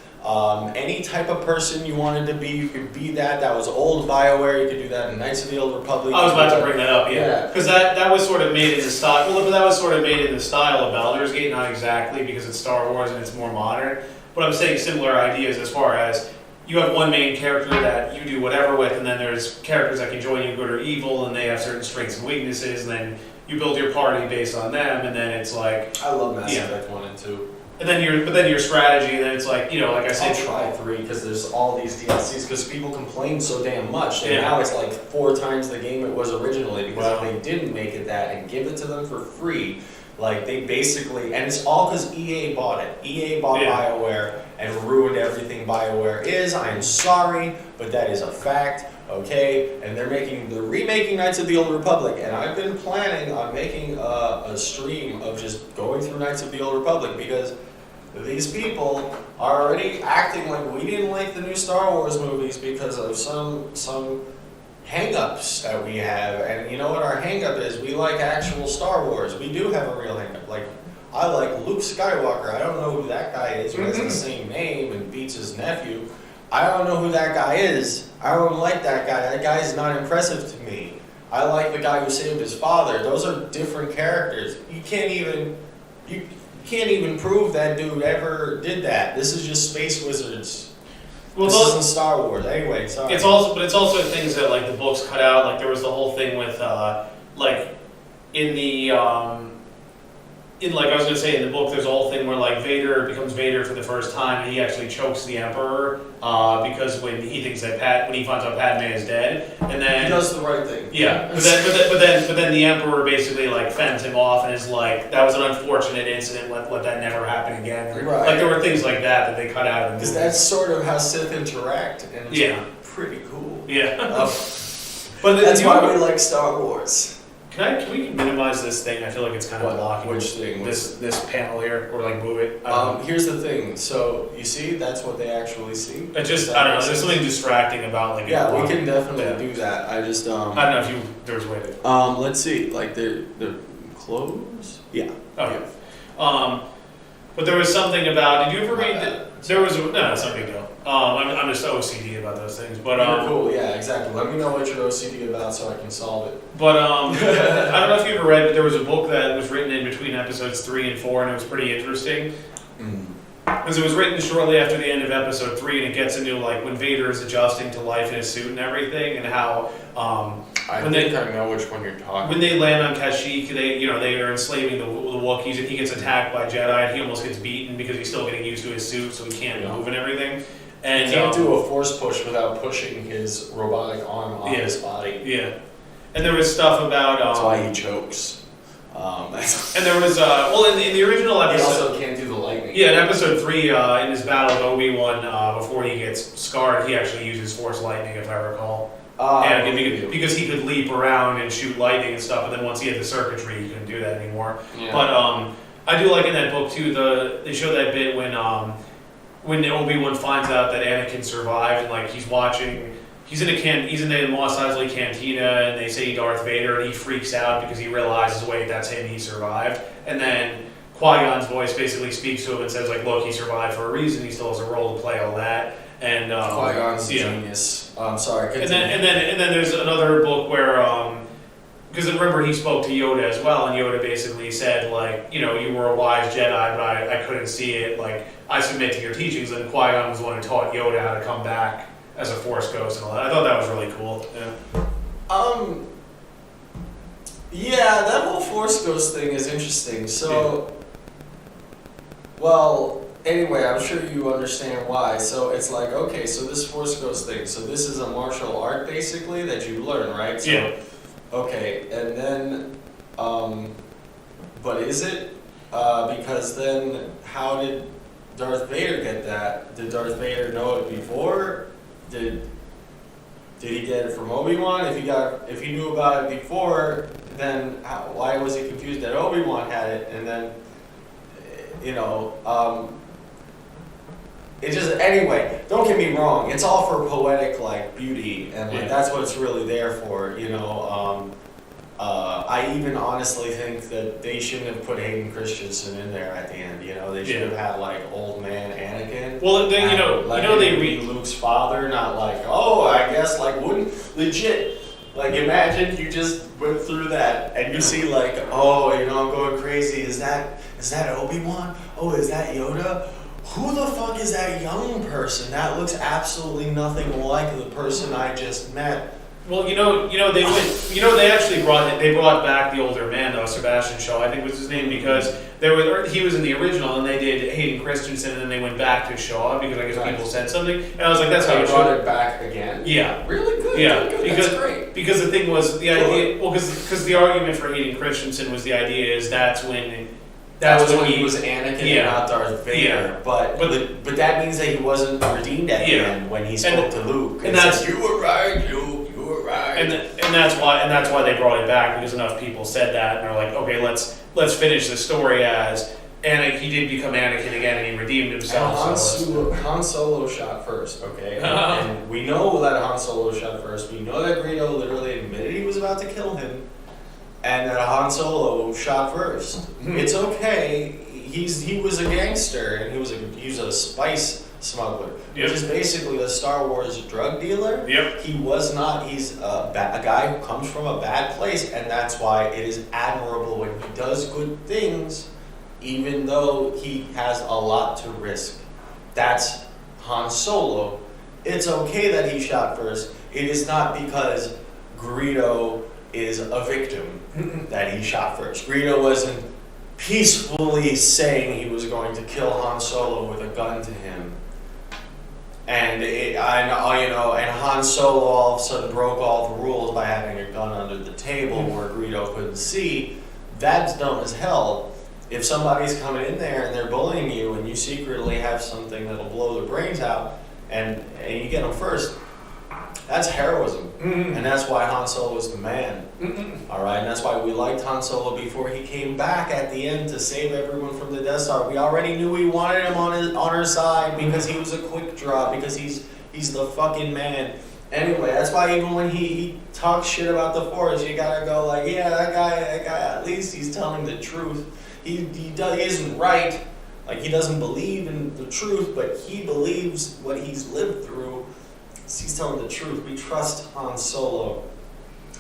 Any type of person you wanted to be, you could be that. That was old BioWare. You could do that in Knights of the Old Republic. I was about to bring that up, because that was sort of made in the style. Well, that was sort of made in the style of Baldur's Gate, not exactly because it's Star Wars and it's more modern. But I'm saying similar ideas as far as you have one main character that you do whatever with, and then there's characters that can join you, good or evil, and they have certain strengths and weaknesses, and then you build your party based on them, and then it's like... I love Mass Effect 1 and 2. And then your strategy, and then it's like, you know, like I said... I'll try 3, because there's all these DLCs, because people complain so damn much, and Yeah. now it's like 4 times the game it was originally, because Wow. if they didn't make it that and give it to them for free, like they basically... And it's all because EA bought it. EA bought BioWare and ruined everything BioWare is. I am sorry, but that is a fact. Okay, and they're remaking Knights of the Old Republic, and I've been planning on making a stream of just going through Knights of the Old Republic, because these people are already acting like we didn't like the new Star Wars movies because of some hang-ups that we have. And you know what our hang-up is? We like actual Star Wars. We do have a real hang-up. Like, I like Luke Skywalker. I don't know who that guy is, who has the same name and beats his nephew. I don't know who that guy is. I don't like that guy. That guy is not impressive to me. I like the guy who saved his father. Those are different characters. You can't even prove that dude ever did that. This is just Space Wizards. Well, this isn't Star Wars. Anyway, sorry. But it's also things that like the books cut out. Like there was the whole thing with like in the in like I was gonna say in the book, there's a whole thing where like Vader becomes Vader for the first time, and he actually chokes the Emperor because when he thinks that when he finds out Padme is dead, and then He does the right thing. yeah, but then the Emperor basically like fends him off and is like, that was an unfortunate incident. Let that never happen again. Right. Like there were things like that they cut out of the Because movie. that's sort of how Sith interact, and it's Yeah. pretty cool. Yeah. But But that's you why ever- we like Star Wars. Can we minimize this thing? I feel like it's kind of blocking Which thing? this panel here, or like move it. Here's the thing. So you see, that's what they actually see. It just, That I don't know, makes there's sense. something distracting about like. Yeah, we it. can definitely Yeah. do that. I just I don't know if there's a way to. let's see. Like they're closed. Yeah. Okay. But there was something about. Did you ever read that? There was no, it's not a big deal. I'm just OCD about those things, but You're cool. Yeah, exactly. Let me know what you're OCD about so I can solve it. But I don't know if you ever read, but there was a book that was written in between episodes 3 and 4, and it was pretty interesting. Because it was written shortly after the end of episode 3, and it gets into like when Vader is adjusting to life in his suit and everything, and how I when think I know which one you're talking. when they land on Kashyyyk, they are enslaving the Wookiees, and he gets attacked by Jedi, and he almost gets beaten because he's still getting used to his suit, so he can't move and everything. And He can't do a force push without pushing his robotic arm on Yeah. his body. Yeah, and there was stuff about That's why he chokes. and there was in the original He episode. also can't do the lightning. Yeah, in episode 3, in his battle with Obi-Wan, before he gets scarred, he actually uses Force Lightning, if I recall. And because he could leap around and shoot lightning and stuff, but then once he had the circuitry, he couldn't do that anymore. Yeah. But I do like in that book too. They show that bit when Obi-Wan finds out that Anakin survived, and like he's watching. He's in the Mos Eisley cantina, and they say Darth Vader, and he freaks out because he realizes, wait, that's him. He survived, and then Qui-Gon's voice basically speaks to him and says, like, look, he survived for a reason. He still has a role to play, all that. And Qui-Gon's a yeah. genius. Sorry. And then there's another book where, because remember he spoke to Yoda as well, and Yoda basically said, like, you were a wise Jedi, but I couldn't see it. Like, I submit to your teachings. And Qui-Gon was the one who taught Yoda how to come back as a Force ghost and all that. I thought that was really cool. Yeah. Yeah, that whole Force Ghost thing is interesting. So, well, anyway, I'm sure you understand why. So it's like, okay, so this Force Ghost thing, so this is a martial art basically that you learn, right? So, Yeah. Okay, and then, but is it? Because then how did Darth Vader get that? Did Darth Vader know it before? Did he get it from Obi-Wan? If he knew about it before, then why was he confused that Obi-Wan had it? And then, it just, anyway, don't get me wrong, it's all for poetic like beauty, and like that's what it's really there for, I even honestly think that they shouldn't have put Hayden Christensen in there at the end, they should have had like old man Anakin. Well, then, they be Luke's father, not like, I guess like wouldn't legit, like imagine you just went through that and you see like, I'm going crazy, is that Obi-Wan? Oh, is that Yoda? Who the fuck is that young person? That looks absolutely nothing like the person I just met. Well, they actually brought back the older man though, Sebastian Shaw, I think was his name, because he was in the original, and they did Hayden Christensen, and then they went back to Shaw because I guess people said something, and I was like, that's how They you brought it back again. Yeah. Really good. Yeah, good. because That's great. because the thing was the idea. Well, because the argument for Hayden Christensen was the idea is that's when he was Anakin and Yeah. not Darth Vader. Yeah. But that means that he wasn't redeemed at the Yeah. end when he spoke to Luke. And that's said, you were right, Luke. You were right. and that's why they brought it back, because enough people said that, and they're like, okay, let's finish the story as he did become Anakin again, and he redeemed himself. Han Solo shot first, okay? And we know that Han Solo shot first. We know that Greedo literally admitted he was about to kill him, and that Han Solo shot first. It's okay. He was a gangster, and he was a spice smuggler, which is basically a Star Wars drug dealer. Yep. He was not. He's a guy who comes from a bad place, and that's why it is admirable when he does good things, even though he has a lot to risk. That's Han Solo. It's okay that he shot first. It is not because Greedo is a victim that he shot first. Greedo wasn't peacefully saying he was going to kill Han Solo with a gun to him. And and Han Solo all of a sudden broke all the rules by having a gun under the table where Greedo couldn't see. That's dumb as hell. If somebody's coming in there and they're bullying you and you secretly have something that'll blow their brains out and you get them first, that's heroism. And that's why Han Solo is the man. All right, and that's why we liked Han Solo before he came back at the end to save everyone from the Death Star. We already knew we wanted him on our side because he was a quick draw, because he's the fucking man. Anyway, that's why even when he talks shit about the Force, you gotta go like, yeah, that guy, at least he's telling the truth. He isn't right. Like, he doesn't believe in the truth, but he believes what he's lived through. He's telling the truth. We trust Han Solo,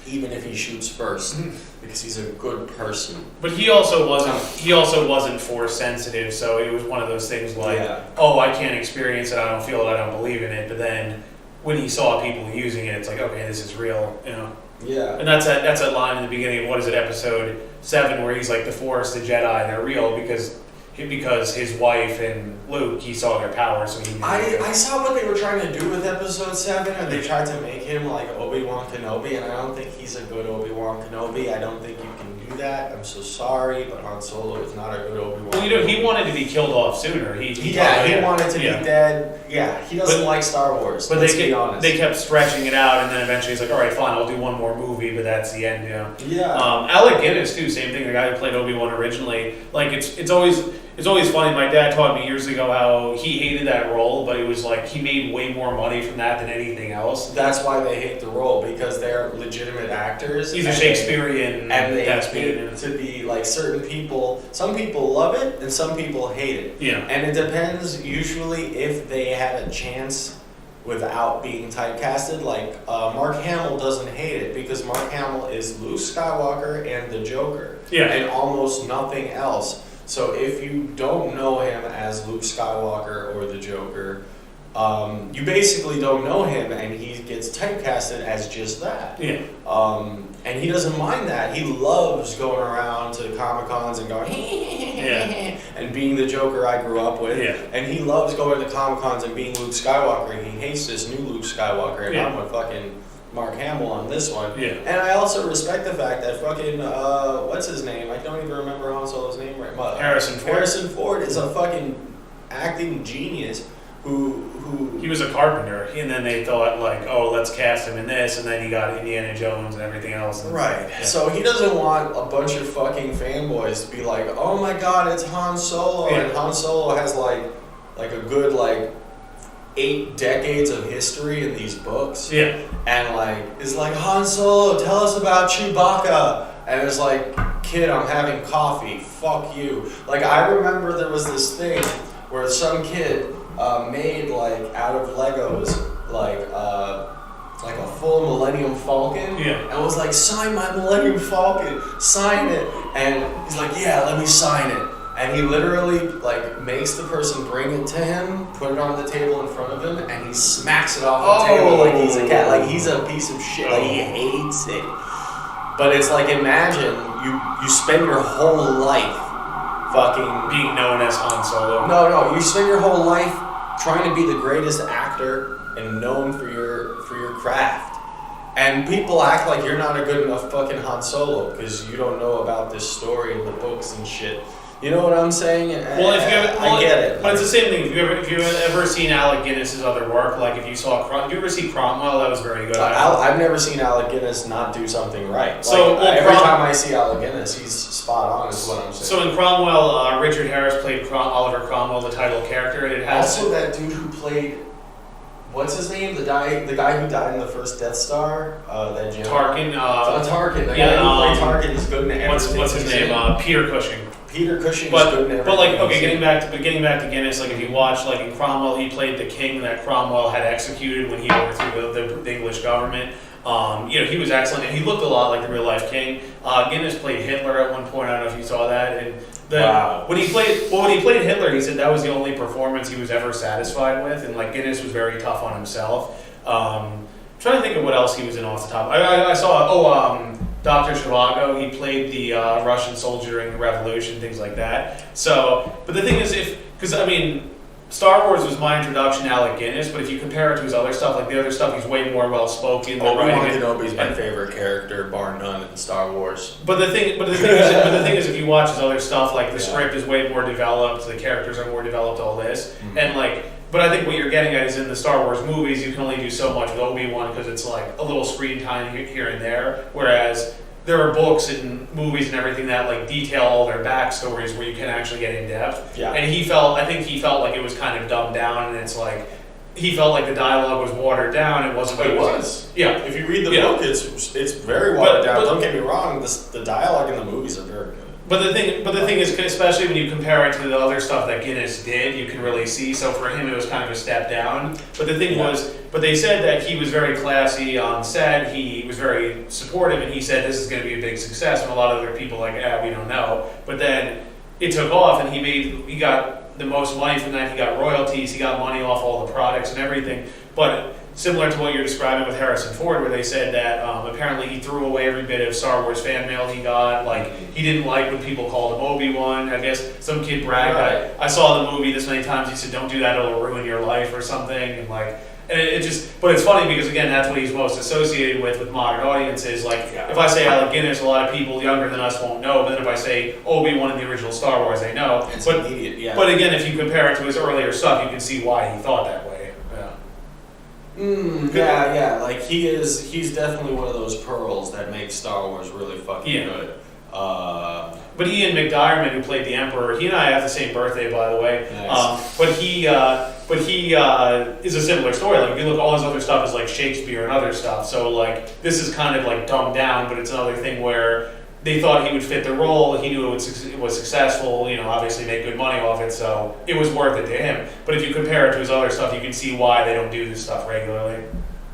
even if he shoots first, because he's a good person. But he also wasn't Force sensitive, so it was one of those things like, oh, I can't experience it, I don't feel it, I don't believe in it. But then when he saw people using it, it's like, okay, this is real, you know. Yeah. And that's that line in the beginning of, what is it, episode 7, where he's like, the Force, the Jedi, they're real because his wife and Luke, he saw their power, so he knew. I saw what they were trying to do with episode 7, and they tried to make him like Obi-Wan Kenobi, and I don't think he's a good Obi-Wan Kenobi. I don't think you can do that. I'm so sorry, but Han Solo is not a good Obi-Wan. Well, he wanted to be killed off sooner. He wanted to be dead. Yeah, he doesn't like Star Wars. But let's be honest. They kept stretching it out, and then eventually he's like, all right, fine, I'll do one more movie, but that's the end, you know. Yeah. Alec Guinness too, same thing. The guy who played Obi-Wan originally. Like it's always funny. My dad taught me years ago how he hated that role, but it was like he made way more money from that than anything else. That's why they hate the role, because they're legitimate actors. He's a Shakespearean, and they hate to be like certain people. Some people love it, and some people hate it. Yeah. And it depends usually if they have a chance without being typecasted. Like Mark Hamill doesn't hate it because Mark Hamill is Luke Skywalker and the Joker. Yeah. And almost nothing else. So if you don't know him as Luke Skywalker or the Joker, you basically don't know him, and he gets typecasted as just that. Yeah. And he doesn't mind that. He loves going around to Comic-Cons and going, and being the Joker I grew up with. Yeah. And he loves going to Comic-Cons and being Luke Skywalker, and he hates this new Luke Skywalker, and I'm with fucking Mark Hamill on this one. Yeah. And I also respect the fact that fucking, what's his name? I don't even remember Han Solo's name right now. Harrison Ford. Harrison Ford is a fucking acting genius who... He was a carpenter, and then they thought like, oh, let's cast him in this, and then he got Indiana Jones and everything else. Right. Yeah. So he doesn't want a bunch of fucking fanboys to be like, oh my god, it's Han Solo. Yeah. And Han Solo has like a good 8 decades of history in these books. Yeah. And it's like, Han Solo, tell us about Chewbacca. And it's like, kid, I'm having coffee. Fuck you. Like, I remember there was this thing where some kid made out of Legos like a full Millennium Falcon. Yeah. And was like, sign my Millennium Falcon, sign it. And he's like, yeah, let me sign it. And he literally makes the person bring it to him, put it on the table in front of him, and he smacks it off the table like he's a cat, like he's a piece of shit, like he hates it. But it's like, imagine you spend your whole life fucking being known as Han Solo. No, you spend your whole life trying to be the greatest actor and known for your craft. And people act like you're not a good enough fucking Han Solo because you don't know about this story in the books and shit. You know what I'm saying? Well, I get it. But it's the same thing. If you've ever seen Alec Guinness's other work, like if you saw, did you ever see Cromwell? That was very good. I've never seen Alec Guinness not do something right. So every time I see Alec Guinness, he's spot on. Is what I'm saying. So in Cromwell, Richard Harris played Oliver Cromwell, the title character, and it has also that dude who played. What's his name? The guy who died in the first Death Star. That Jim. Tarkin. Tarkin. The guy who played Tarkin is good in everything. What's his name? Peter Cushing. Peter Cushing is good in everything. But getting back to Guinness, if you watch in Cromwell, he played the king that Cromwell had executed when he overthrew the English government. He was excellent, and he looked a lot like the real life king. Guinness played Hitler at one point. I don't know if you saw that. And wow. When he played Hitler, he said that was the only performance he was ever satisfied with, and Guinness was very tough on himself. Trying to think of what else he was in off the top. I saw Dr. Zhivago. He played the Russian soldier during the revolution, things like that. So, but the thing is, because I mean, Star Wars was my introduction to Alec Guinness, but if you compare it to his other stuff, like the other stuff, he's way more well spoken. Obi-Wan Kenobi's my favorite character, bar none, in Star Wars. But the thing is, if you watch his other stuff, like the script is way more developed, the characters are more developed, all this, and like. But I think what you're getting at is in the Star Wars movies, you can only do so much with Obi-Wan because it's like a little screen time here and there. Whereas there are books and movies and everything that like detail all their backstories where you can actually get in depth. Yeah. And I think he felt like it was kind of dumbed down, and it's like he felt like the dialogue was watered down. It wasn't. It was. Yeah. If you read the book, it's very watered down. Don't get me wrong. The dialogue in the movies are very good. But the thing is, especially when you compare it to the other stuff that Guinness did, you can really see. So for him, it was kind of a step down. But the thing was, but they said that he was very classy on set. He was very supportive, and he said this is going to be a big success. And a lot of other people like, we don't know. But then it took off, and he got the most money from that. He got royalties. He got money off all the products and everything. But similar to what you're describing with Harrison Ford, where they said that apparently he threw away every bit of Star Wars fan mail he got. Like, he didn't like when people called him Obi-Wan. I guess some kid bragged that I saw the movie this many times. He said, don't do that, it'll ruin your life or something. And like, and it just, but it's funny because again, that's what he's most associated with modern audiences. Like, if I say Alec Guinness, a lot of people younger than us won't know. But then if I say Obi-Wan in the original Star Wars, they know. It's but, immediate, yeah. But again, if you compare it to his earlier stuff, you can see why he thought that way. Like he's definitely one of those pearls that makes Star Wars really fucking good. But Ian McDiarmid, who played the Emperor, he and I have the same birthday, by the way. Nice. But he is a similar story. Like, if you look, all his other stuff is like Shakespeare and other stuff. So like, this is kind of like dumbed down, but it's another thing where they thought he would fit the role. He knew it was successful. Obviously make good money off it, so it was worth it to him. But if you compare it to his other stuff, you can see why they don't do this stuff regularly.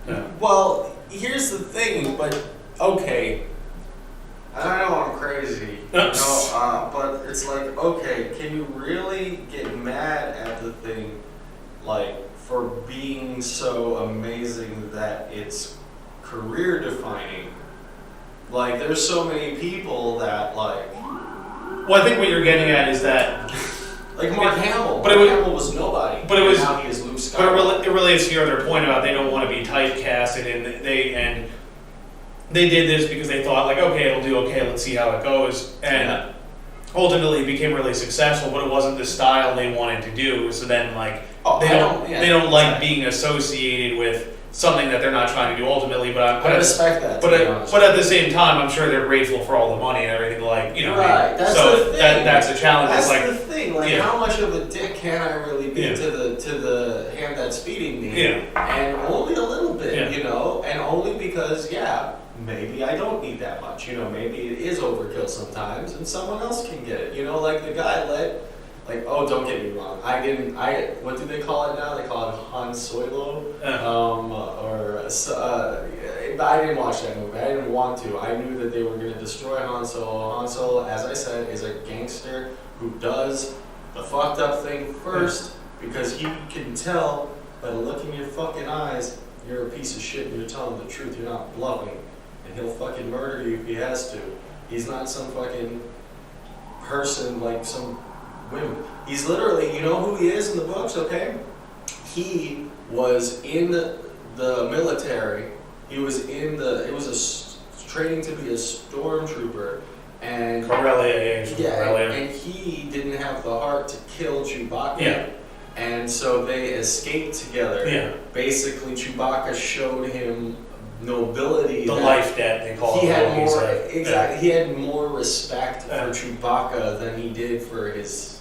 Yeah. Well, here's the thing, but okay. I know I'm crazy, but it's like, okay, can you really get mad at the thing, like, for being so amazing that it's career defining? Like, there's so many people that, like... Well, I think what you're getting at is that... Like Mark Hamill. Hamill was nobody. But it was... Now he is Luke Skywalker. But it relates to your other point about they don't want to be typecasted, and they did this because they thought, like, okay, it'll do okay, let's see how it goes. And ultimately it became really successful, but it wasn't the style they wanted to do. So then, like, they don't like being associated with something that they're not trying to do ultimately. But I respect that. But at the same time, I'm sure they're grateful for all the money and everything. Like, right. That's so the thing. that's a challenge. That's like, the thing. Like, how much of a dick can I really be to the hand that's feeding me? Yeah. And only a little bit, Yeah. and only because maybe I don't need that much. Maybe it is overkill sometimes, and someone else can get it. Like the guy don't get me wrong. What do they call it now? They call it Han Solo. I didn't watch that movie. I didn't want to. I knew that they were going to destroy Han Solo. Han Solo, as I said, is a gangster who does the fucked up thing first because he can tell by the look in your fucking eyes you're a piece of shit and you're telling the truth. You're not bluffing. And he'll fucking murder you if he has to. He's not some fucking person like some women. He's literally, you know who he is in the books, okay? He was in the military. He was training to be a stormtrooper. And Corellia, and he didn't have the heart to kill Chewbacca. Yeah. And so they escaped together. Yeah. Basically, Chewbacca showed him nobility. The life debt, they call it. He had more, exactly. He had more respect for Chewbacca than he did for his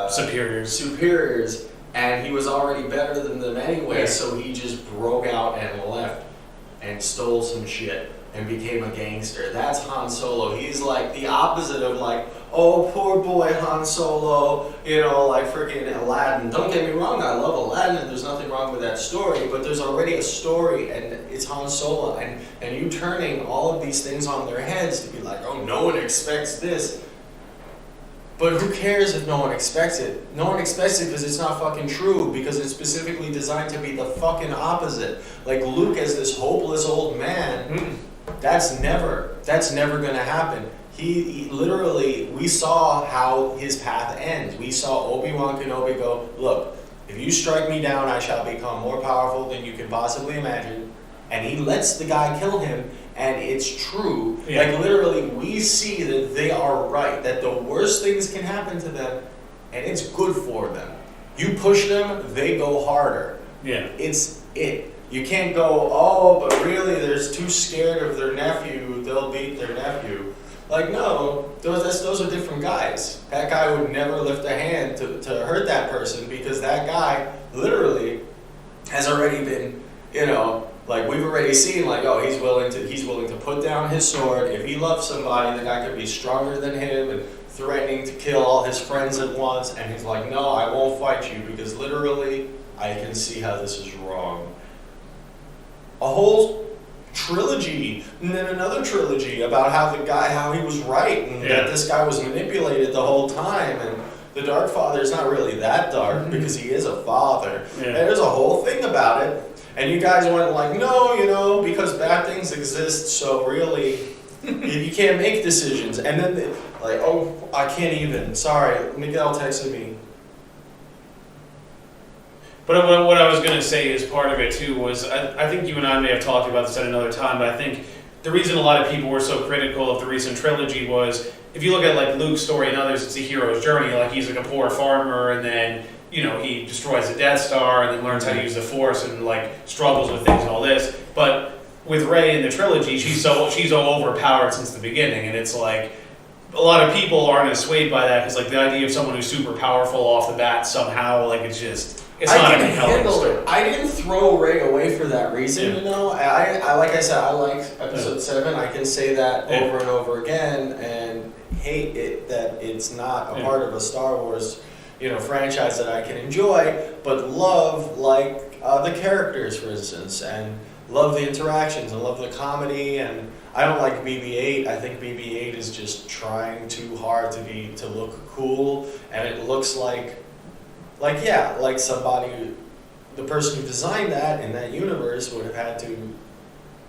superiors, and he was already better than them anyway. So he just broke out and left and stole some shit and became a gangster. That's Han Solo. He's like the opposite of like, oh, poor boy Han Solo, like freaking Aladdin. Don't get me wrong, I love Aladdin, and there's nothing wrong with that story, but there's already a story, and it's Han Solo, and you turning all of these things on their heads to be like, oh, no one expects this. But who cares if no one expects it? No one expects it because it's not fucking true, because it's specifically designed to be the fucking opposite. Like Luke as this hopeless old man, that's That's never going to happen. He literally, we saw how his path ends. We saw Obi-Wan Kenobi go, look, if you strike me down, I shall become more powerful than you can possibly imagine. And he lets the guy kill him, and it's true. Yeah. Like, literally, we see that they are right, that the worst things can happen to them, and it's good for them. You push them, they go harder. Yeah. It's it. You can't go, oh, but really, they're too scared of their nephew, they'll beat their nephew. Like, no, those are different guys. That guy would never lift a hand to hurt that person, because that guy literally has already been, like, we've already seen, like, oh, he's willing to put down his sword. If he loves somebody, the guy could be stronger than him and threatening to kill all his friends at once. And he's like, no, I won't fight you, because literally I can see how this is wrong. A whole trilogy, and then another trilogy about how he was right, and that this guy was manipulated the whole time, and the Dark Father is not really that dark because he is a father. Yeah. And there's a whole thing about it, and you guys went like, no, because bad things exist, so really you can't make decisions. And then like, oh, I can't even. Sorry, Miguel texted me. But what I was going to say is part of it too was, I think you and I may have talked about this at another time, but I think the reason a lot of people were so critical of the recent trilogy was, if you look at like Luke's story and others, it's a hero's journey. Like, he's like a poor farmer, and then, he destroys the Death Star, and then learns how to use the Force, and like struggles with things and all this. But with Rey in the trilogy, she's so overpowered since the beginning, and it's like, a lot of people aren't as swayed by that, because like the idea of someone who's super powerful off the bat somehow, like, it's not a compelling story. I didn't throw Rey away for that reason, I like I said, I like episode 7. I can say that over and over again, and hate it that it's not a part of a Star Wars, franchise that I can enjoy, but love like the characters, for instance, and love the interactions and love the comedy. And I don't like BB-8. I think BB-8 is just trying too hard to look cool, and it looks like somebody, the person who designed that in that universe would have had to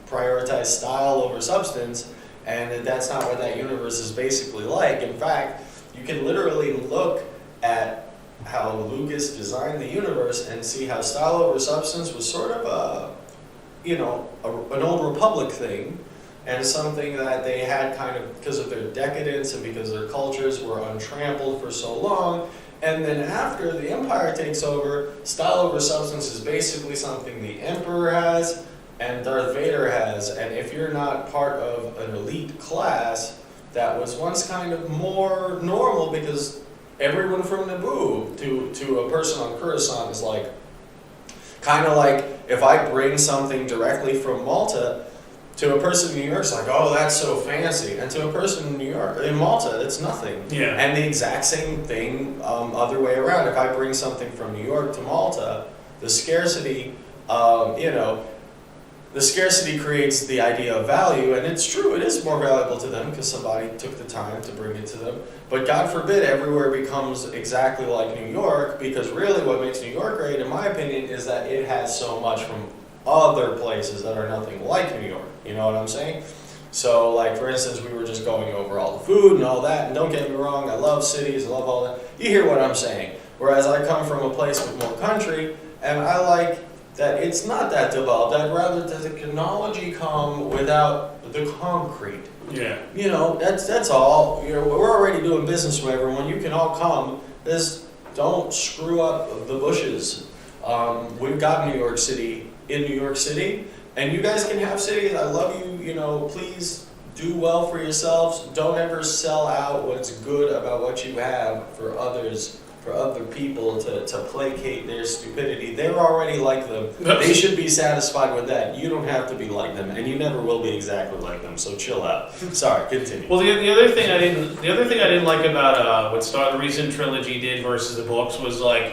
prioritize style over substance, and that's not what that universe is basically like. In fact, you can literally look at how Lucas designed the universe and see how style over substance was sort of an old Republic thing, and something that they had kind of because of their decadence and because their cultures were untrampled for so long. And then after the Empire takes over, style over substance is basically something the Emperor has and Darth Vader has. And if you're not part of an elite class, that was once kind of more normal, because everyone from Naboo to a person on Coruscant is like, kind of like if I bring something directly from Malta, to a person in New York, it's like, oh, that's so fancy. And to a person in Malta, that's nothing. Yeah. And the exact same thing, other way around. If I bring something from New York to Malta, the scarcity, the scarcity creates the idea of value. And it's true, it is more valuable to them because somebody took the time to bring it to them. But God forbid everywhere becomes exactly like New York, because really what makes New York great, in my opinion, is that it has so much from other places that are nothing like New York. You know what I'm saying? So, like, for instance, we were just going over all the food and all that, and don't get me wrong, I love cities, I love all that. You hear what I'm saying. Whereas I come from a place with more country, and I like that it's not that developed. I'd rather that the technology come without the concrete. Yeah. That's all. We're already doing business with everyone. You can all come. Just don't screw up the bushes. We've got New York City in New York City, and you guys can have cities. I love you. Please do well for yourselves. Don't ever sell out what's good about what you have for others, for other people to placate their stupidity. They're already like them. They should be satisfied with that. You don't have to be like them, and you never will be exactly like them. So chill out. Sorry, continue. Well, the other thing I didn't like about what the recent trilogy did versus the books was, like,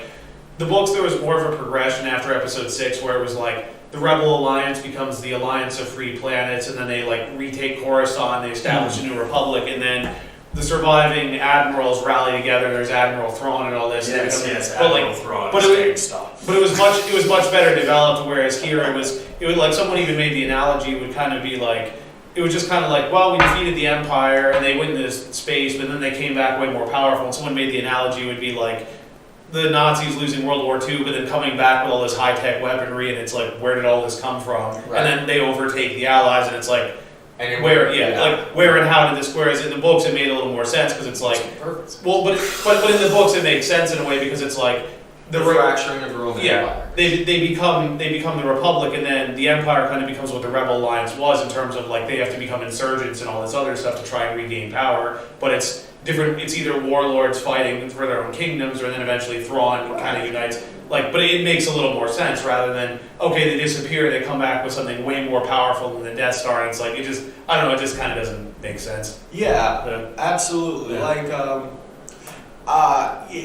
the books, there was more of a progression after episode 6, where it was like the Rebel Alliance becomes the Alliance of Free Planets, and then they like retake Coruscant, they establish a new republic, and then the surviving admirals rally together. There's Admiral Thrawn and all this. Yes, but Admiral Thrawn. But it was much better developed. Whereas here it was like someone even made the analogy, it would kind of be like it was just kind of like, well, we defeated the Empire and they went into space, but then they came back way more powerful. And someone made the analogy would be like the Nazis losing World War II, but then coming back with all this high-tech weaponry, and it's like, where did all this come from? Right. And then they overtake the Allies, and it's like, And where and how did this? Whereas in the books, it made a little more sense because it's like, perfect. well, but in the books, it makes sense in a way because it's like The fracturing of the Roman Empire. they become the Republic, and then the Empire kind of becomes what the Rebel Alliance was in terms of like they have to become insurgents and all this other stuff to try and regain power. But it's different. It's either warlords fighting for their own kingdoms, or then eventually Thrawn kind of unites. Like, but it makes a little more sense rather than okay, they disappear, they come back with something way more powerful than the Death Star. And it's like it just I don't know, it just kind of doesn't make sense. Yeah, absolutely. Yeah. Like,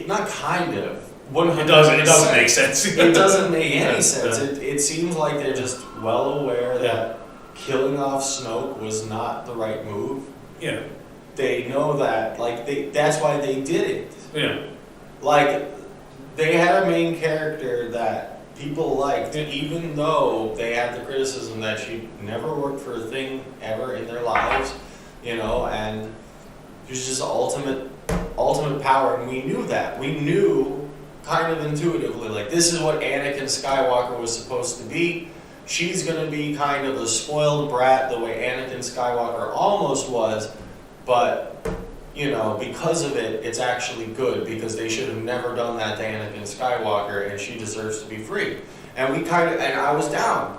not kind of. 100%. It doesn't make sense. It doesn't make any Yeah. sense. Yeah. It seems like they're just well aware Yeah. that killing off Snoke was not the right move. Yeah. They know that, like, that's why they did it. Yeah. Like, they had a main character that people liked, even though they had the criticism that she never worked for a thing ever in their lives, you know, and she was just ultimate power, and we knew that. We knew kind of intuitively, like, this is what Anakin Skywalker was supposed to be. She's gonna be kind of a spoiled brat the way Anakin Skywalker almost was, but, you know, because of it, it's actually good, because they should have never done that to Anakin Skywalker, and she deserves to be free. And and I was down.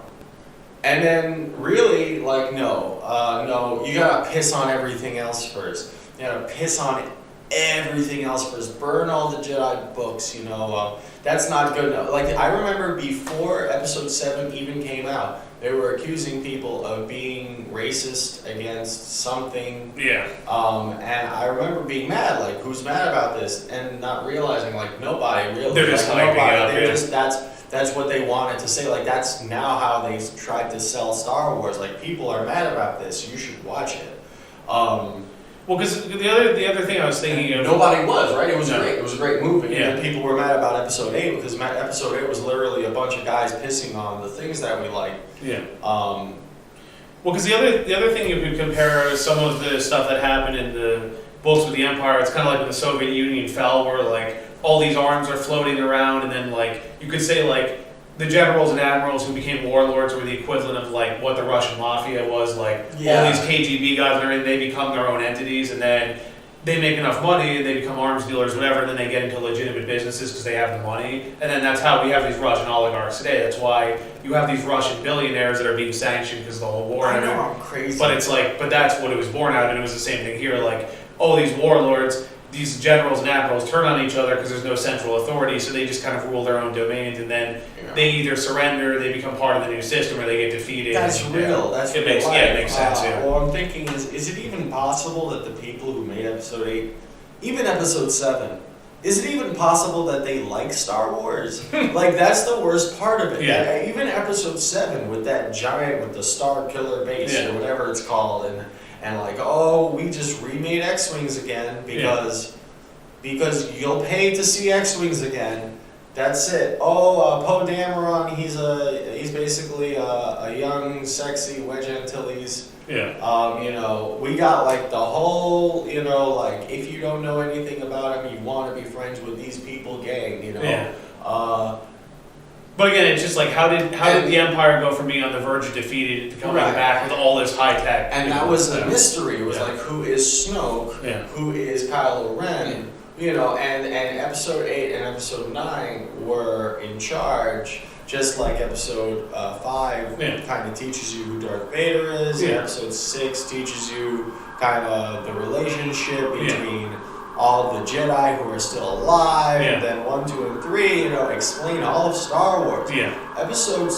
And then, really, like, no, you gotta piss on everything else first. You gotta piss on everything else first. Burn all the Jedi books, you know. That's not good enough. Like, I remember before Episode 7 even came out, they were accusing people of being racist against something. Yeah. And I remember being mad, like, who's mad about this? And not realizing, like, nobody really. They're just like, hyping up, They're yeah. just, that's what they wanted to say. Like, that's now how they tried to sell Star Wars. Like, people are mad about this. You should watch it. Well, because the other thing I was thinking of, Nobody was, right? It was No. great. It was a great movie. Yeah. And people were mad about Episode 8 because Episode 8 was literally a bunch of guys pissing on the things that we like. yeah. Um, Well, because the other thing you could compare is some of the stuff that happened in the books with the Empire. It's kind of like when the Soviet Union fell, where like all these arms are floating around, and then like you could say like the generals and admirals who became warlords were the equivalent of like what the Russian mafia was. Like Yeah. all these KGB guys and everything, they become their own entities, and then they make enough money and they become arms dealers, whatever, and then they get into legitimate businesses because they have the money. And then that's how we have these Russian oligarchs today. That's why you have these Russian billionaires that are being sanctioned because of the whole war. I and know, everything. I'm crazy. But it's like, but that's what it was born out of, and it was the same thing here. Like, oh, these warlords, these generals and admirals turn on each other because there's no central authority, so they just kind of rule their own domains, and then they either surrender, they become part of the new system, or they get defeated. That's and, real. That's it real makes life. it makes sense. Yeah. What I'm thinking is it even possible that the people who made Episode 8, even Episode 7, is it even possible that they like Star Wars? Like, that's the worst part of it. Yeah. That, even Episode 7 with that giant, with the Star Killer base, Yeah. or whatever it's called, and like, oh, we just remade X-Wings again because you'll pay to see X-Wings again. That's it. Oh, Poe Dameron, he's basically a young, sexy Wedge Antilles. Yeah. You know, we got like the whole, you know, like, if you don't know anything about him, you want to be friends with these people gang, you know. Yeah. Uh, But again, it's just like how did the Empire go from being on the verge of defeated to coming Right. back with all this high tech? and that was a mystery. It was like, who is Snoke? Yeah. Who is Kylo Ren? You know, and Episode 8 and Episode 9 were in charge, just like Episode 5 kind of teaches you who Darth Vader is, and Episode 6 teaches you kind of the relationship between all of the Jedi who are still alive, and then 1, 2, and 3, you know, explain all of Star Wars. Yeah. Episode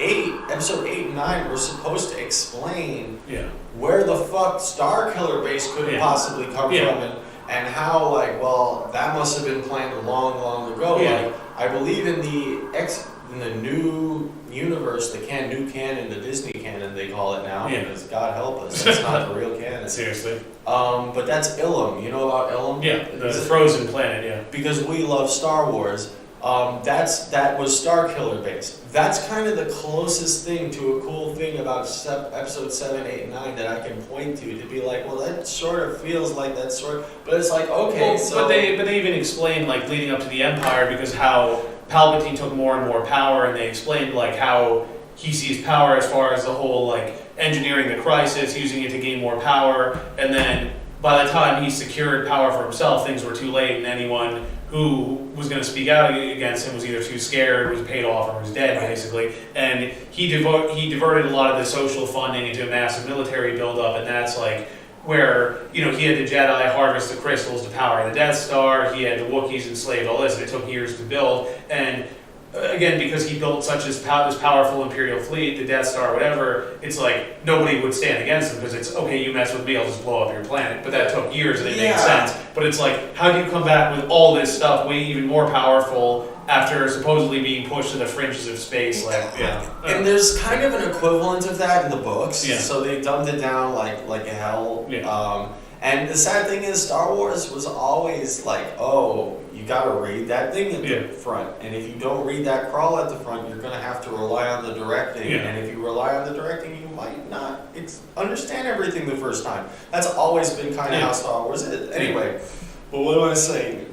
8 and 9 were supposed to explain Yeah. where the fuck Star Killer Base could have possibly come from, and how, like, well, that must have been planned long, long ago. Yeah. Like, I believe in the new universe, the new canon, the Disney canon, they call it now, because God help us, that's not the real canon. Seriously. But that's Ilum. You know about Ilum? Yeah, the frozen planet. Yeah. Because we love Star Wars. that was Starkiller based. That's kind of the closest thing to a cool thing about episode 7, 8, and 9 that I can point to be like, well, that sort of feels like that sort. But it's like, okay, well, so but they even explained like leading up to the Empire, because how Palpatine took more and more power, and they explained like how he sees power as far as the whole like engineering the crisis, using it to gain more power, and then by the time he secured power for himself, things were too late, and anyone who was going to speak out against him was either too scared, was paid off, or was dead, basically. And he diverted a lot of the social funding into a massive military buildup, and that's like where, you know, he had the Jedi harvest the crystals to power the Death Star, he had the Wookiees enslaved, all this, and it took years to build. And again, because he built such this powerful Imperial fleet, the Death Star, whatever, it's like nobody would stand against him, because it's, okay, you mess with me, I'll just blow up your planet. But that took years, and it makes sense. But it's like, how do you come back with all this stuff, way even more powerful, after supposedly being pushed to the fringes of space? Like, And there's kind of an equivalent of that in the books. Yeah. So they dumbed it down like hell. Yeah. And the sad thing is, Star Wars was always like, oh, you gotta read that thing at the front. And if you don't read that crawl at the front, you're gonna have to rely on the directing. Yeah. And if you rely on the directing, you might not understand everything the first time. That's always been kind of how Star Wars is. Anyway, but what am I saying?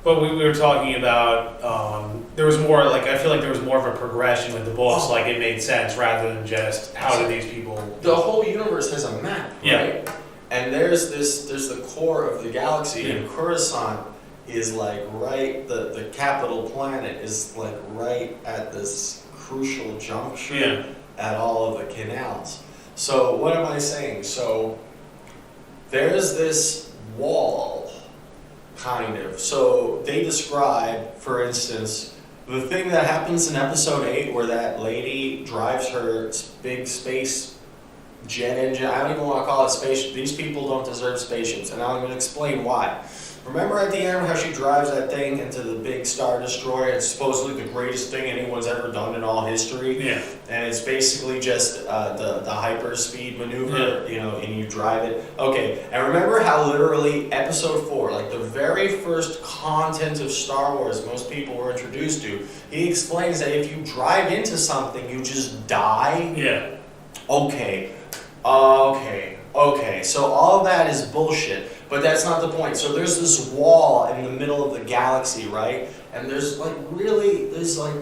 But we were talking about, there was more, like, I feel like there was more of a progression with the books, like it made sense, rather than just, how did these people... The whole universe has a map, right? Yeah. And there's the core of the galaxy, and Coruscant is like right, the capital planet is like right at this crucial juncture at all of the canals. So what am I saying? So there's this wall, kind of. So they describe, for instance, the thing that happens in episode 8 where that lady drives her big space jet engine. I don't even want to call it spaceship. These people don't deserve spaceships, and I'm going to explain why. Remember at the end how she drives that thing into the big Star Destroyer? It's supposedly the greatest thing anyone's ever done in all history. Yeah. And it's basically just the hyperspeed maneuver, you know, and you drive it. Okay, and remember how literally episode 4, like the very first content of Star Wars most people were introduced to, he explains that if you drive into something, you just die? Yeah. Okay, so all of that is bullshit, but that's not the point. So there's this wall in the middle of the galaxy, right? And there's like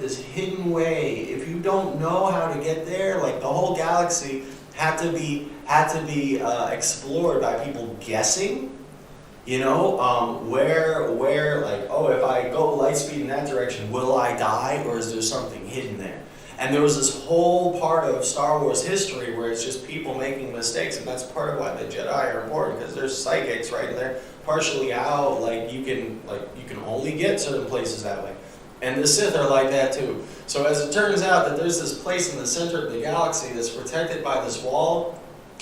this hidden way. If you don't know how to get there, like the whole galaxy had to be explored by people guessing, you know, where like, oh, if I go light speed in that direction, will I die, or is there something hidden there? And there was this whole part of Star Wars history where it's just people making mistakes, and that's part of why the Jedi are important, because they're psychics, right? And they're partially out, like you can only get certain places that way. And the Sith are like that too. So as it turns out that there's this place in the center of the galaxy that's protected by this wall.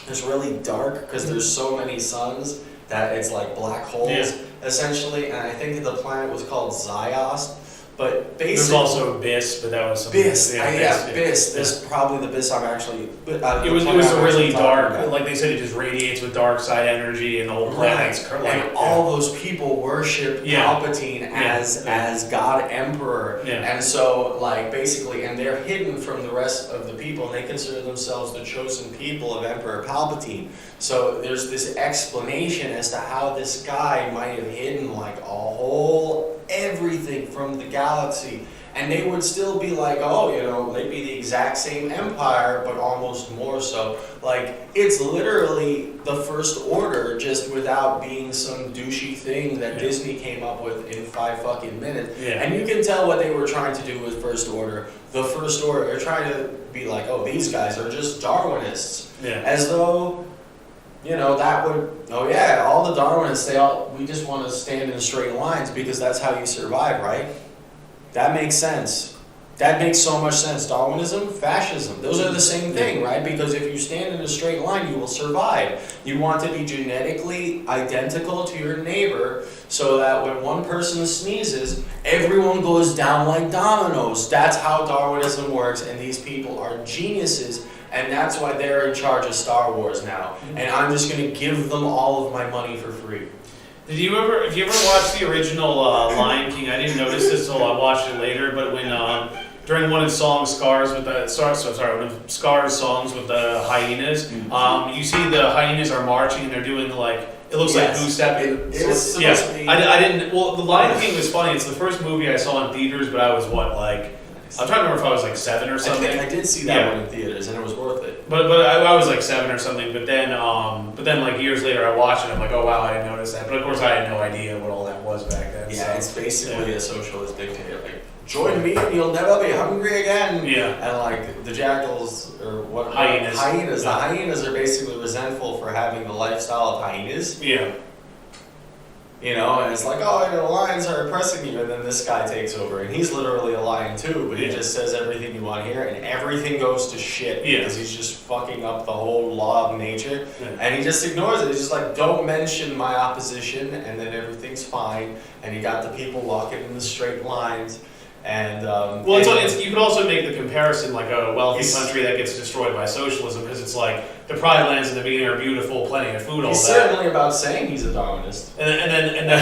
It's really dark because there's so many suns that it's like black holes, essentially. And I think the planet was called Ziost. But basically, there's also Biss, but that was something. Biss, Biss. This is probably the Biss I'm actually. It was a really dark. Like they said, it just radiates with dark side energy, and the whole planet's and all those people worship Palpatine as God Emperor, and so like basically, and they're hidden from the rest of the people, and they consider themselves the chosen people of Emperor Palpatine. So there's this explanation as to how this guy might have hidden like a whole everything from the galaxy, and they would still be like, oh, you know, they'd be the exact same empire, but almost more so. Like, it's literally the First Order, just without being some douchey thing that Disney came up with in 5 fucking minutes. And you can tell what they were trying to do with First Order. The First Order, they're trying to be like, oh, these guys are just Darwinists. As though, you know, that would, oh yeah, all the Darwinists, we just want to stand in straight lines because that's how you survive, right? That makes sense. That makes so much sense. Darwinism, fascism, those are the same thing, right? Because if you stand in a straight line, you will survive. You want to be genetically identical to your neighbor so that when one person sneezes, everyone goes down like dominoes. That's how Darwinism works, and these people are geniuses. And that's why they're in charge of Star Wars now. And I'm just going to give them all of my money for free. If you ever watched the original Lion King, I didn't notice this until I watched it later, but when during one of Scar's songs with the hyenas, you see the hyenas are marching and they're doing like, it looks like Who Step. I didn't, well, the Lion King was funny. It's the first movie I saw in theaters, but I was I'm trying to remember if I was like 7 or something. I did see that one in theaters, and it was worth it. But I was like 7 or something. But then like years later, I watched it. I'm like, oh wow, I didn't notice that. But of course, I had no idea what all that was back then. Yeah, so, it's basically a socialist dictator. Like, join me, and you'll never be hungry again. Yeah. And like the jackals or what? Hyenas. Hyenas. The hyenas are basically resentful for having the lifestyle of hyenas. Yeah. You know, and it's like, oh, the lions are oppressing you, and then this guy takes over, and he's literally a lion too, but he just says everything you want to hear, and everything goes to shit because he's just fucking up the whole law of nature, and he just ignores it. He's just like, don't mention my opposition, and then everything's fine, and you got the people walking in the straight lines. And you could also make the comparison like a wealthy country that gets destroyed by socialism, because it's like the Pride Lands in the beginning are beautiful, plenty of food, all he's that. He's certainly about saying he's a Darwinist. And then,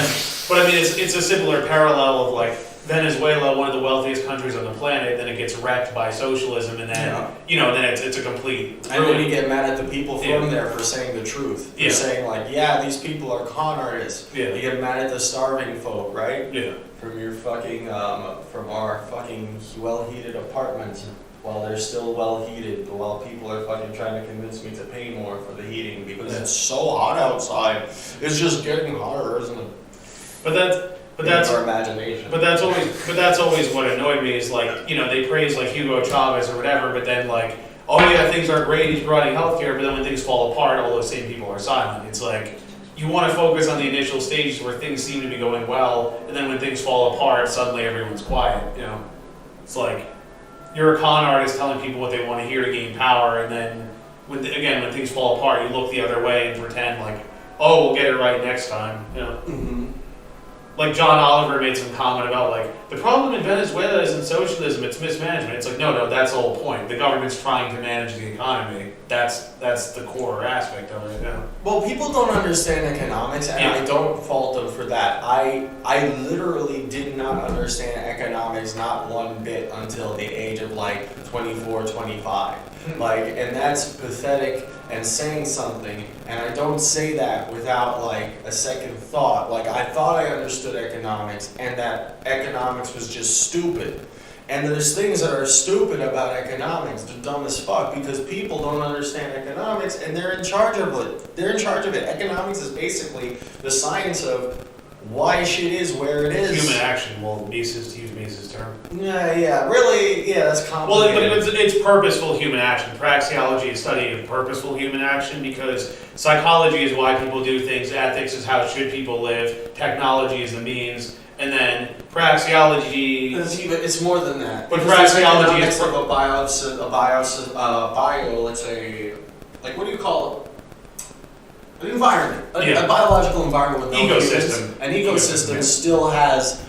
but I mean, it's a similar parallel of like Venezuela, one of the wealthiest countries on the planet, then it gets wrecked by socialism, and then then it's a complete. And then you get mad at the people from there for saying the truth. For saying like, these people are con artists. Yeah. You get mad at the starving folk, right? Yeah. From your fucking from our fucking well-heated apartments. Well, they're still well-heated, but while people are fucking trying to convince me to pay more for the heating because it's so hot outside. It's just getting hotter, isn't it? But that's our imagination. But that's always what annoyed me is like, they praise like Hugo Chavez or whatever, but then like, oh yeah, things are great, he's providing healthcare, but then when things fall apart, all those same people are silent. It's like, you want to focus on the initial stages where things seem to be going well, and then when things fall apart, suddenly everyone's quiet. It's like you're a con artist telling people what they want to hear to gain power, and then when things fall apart, you look the other way and pretend like, oh, we'll get it right next time. Mm-hmm. Like John Oliver made some comment about like the problem in Venezuela isn't socialism, it's mismanagement. It's like no, that's the whole point. The government's trying to manage the economy. That's the core aspect of it. Yeah. Well, people don't understand economics, and I don't fault them for that. I literally did not understand economics not one bit until the age of like 24, 25. And that's pathetic and saying something, and I don't say that without like a second thought. Like I thought I understood economics, and that economics was just stupid. And there's things that are stupid about economics. They're dumb as fuck because people don't understand economics, and they're in charge of it. Economics is basically the science of why shit is where it is. Human action. Well, Mises, to use Mises' term. Really, that's complicated. Well, but it's purposeful human action. Praxeology is studying of purposeful human action because psychology is why people do things, ethics is how should people live, technology is the means, and then praxeology... It's more than that. But praxeology is... of let's say, like what do you call it? An environment, a biological environment with no ecosystem. Humans. An ecosystem still has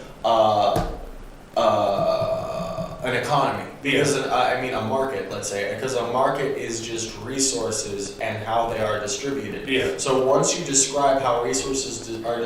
an economy because a market, let's say, because a market is just resources and how they are distributed. Yeah. So once you describe how resources are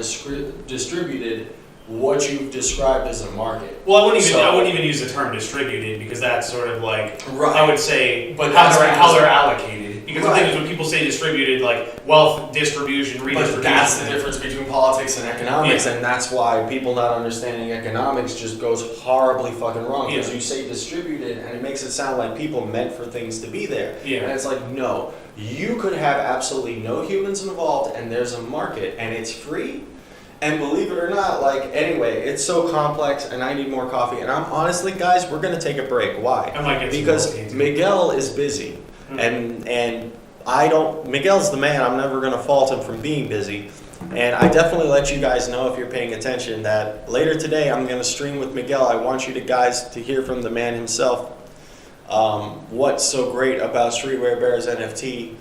distributed, what you've described is a market. Well, I wouldn't even use the term distributed because that's sort of like I would say, but how they're allocated. Because the thing is, when people say distributed, like wealth distribution, redistribution. But that's the difference between politics and economics, and that's why people not understanding economics just goes horribly fucking wrong. Because you say distributed, and it makes it sound like people meant for things to be there. Yeah. And it's like, no, you could have absolutely no humans involved, and there's a market, and it's free. And believe it or not, anyway, it's so complex, and I need more coffee. And I'm honestly, guys, we're gonna take a break. Why? Because Miguel is busy. And Miguel's the man, I'm never going to fault him from being busy. And I definitely let you guys know, if you're paying attention, that later today I'm going to stream with Miguel. I want you guys to hear from the man himself. What's so great about Streetwear Bears NFT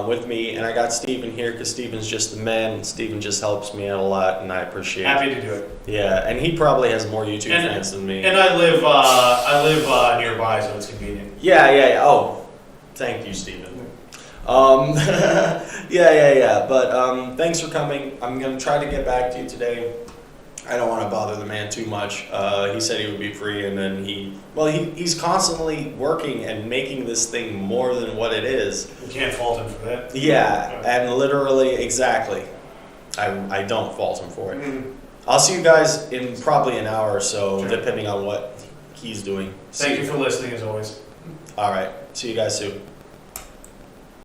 with me. And I got Steven here because Steven's just the man, and Steven just helps me out a lot, and I appreciate it. Happy to do it. Yeah, and he probably has more YouTube fans than me. And I live nearby, so it's convenient. Yeah. Oh. Thank you, Stephen. Yeah. But thanks for coming. I'm gonna try to get back to you today. I don't want to bother the man too much. He said he would be free, and then he's constantly working and making this thing more than what it is. You can't fault him for that. Yeah, and literally, exactly. I don't fault him for it. Mm-hmm. I'll see you guys in probably an hour or so, Sure. depending on what he's doing. Thank you for listening as always. All right. See you guys soon.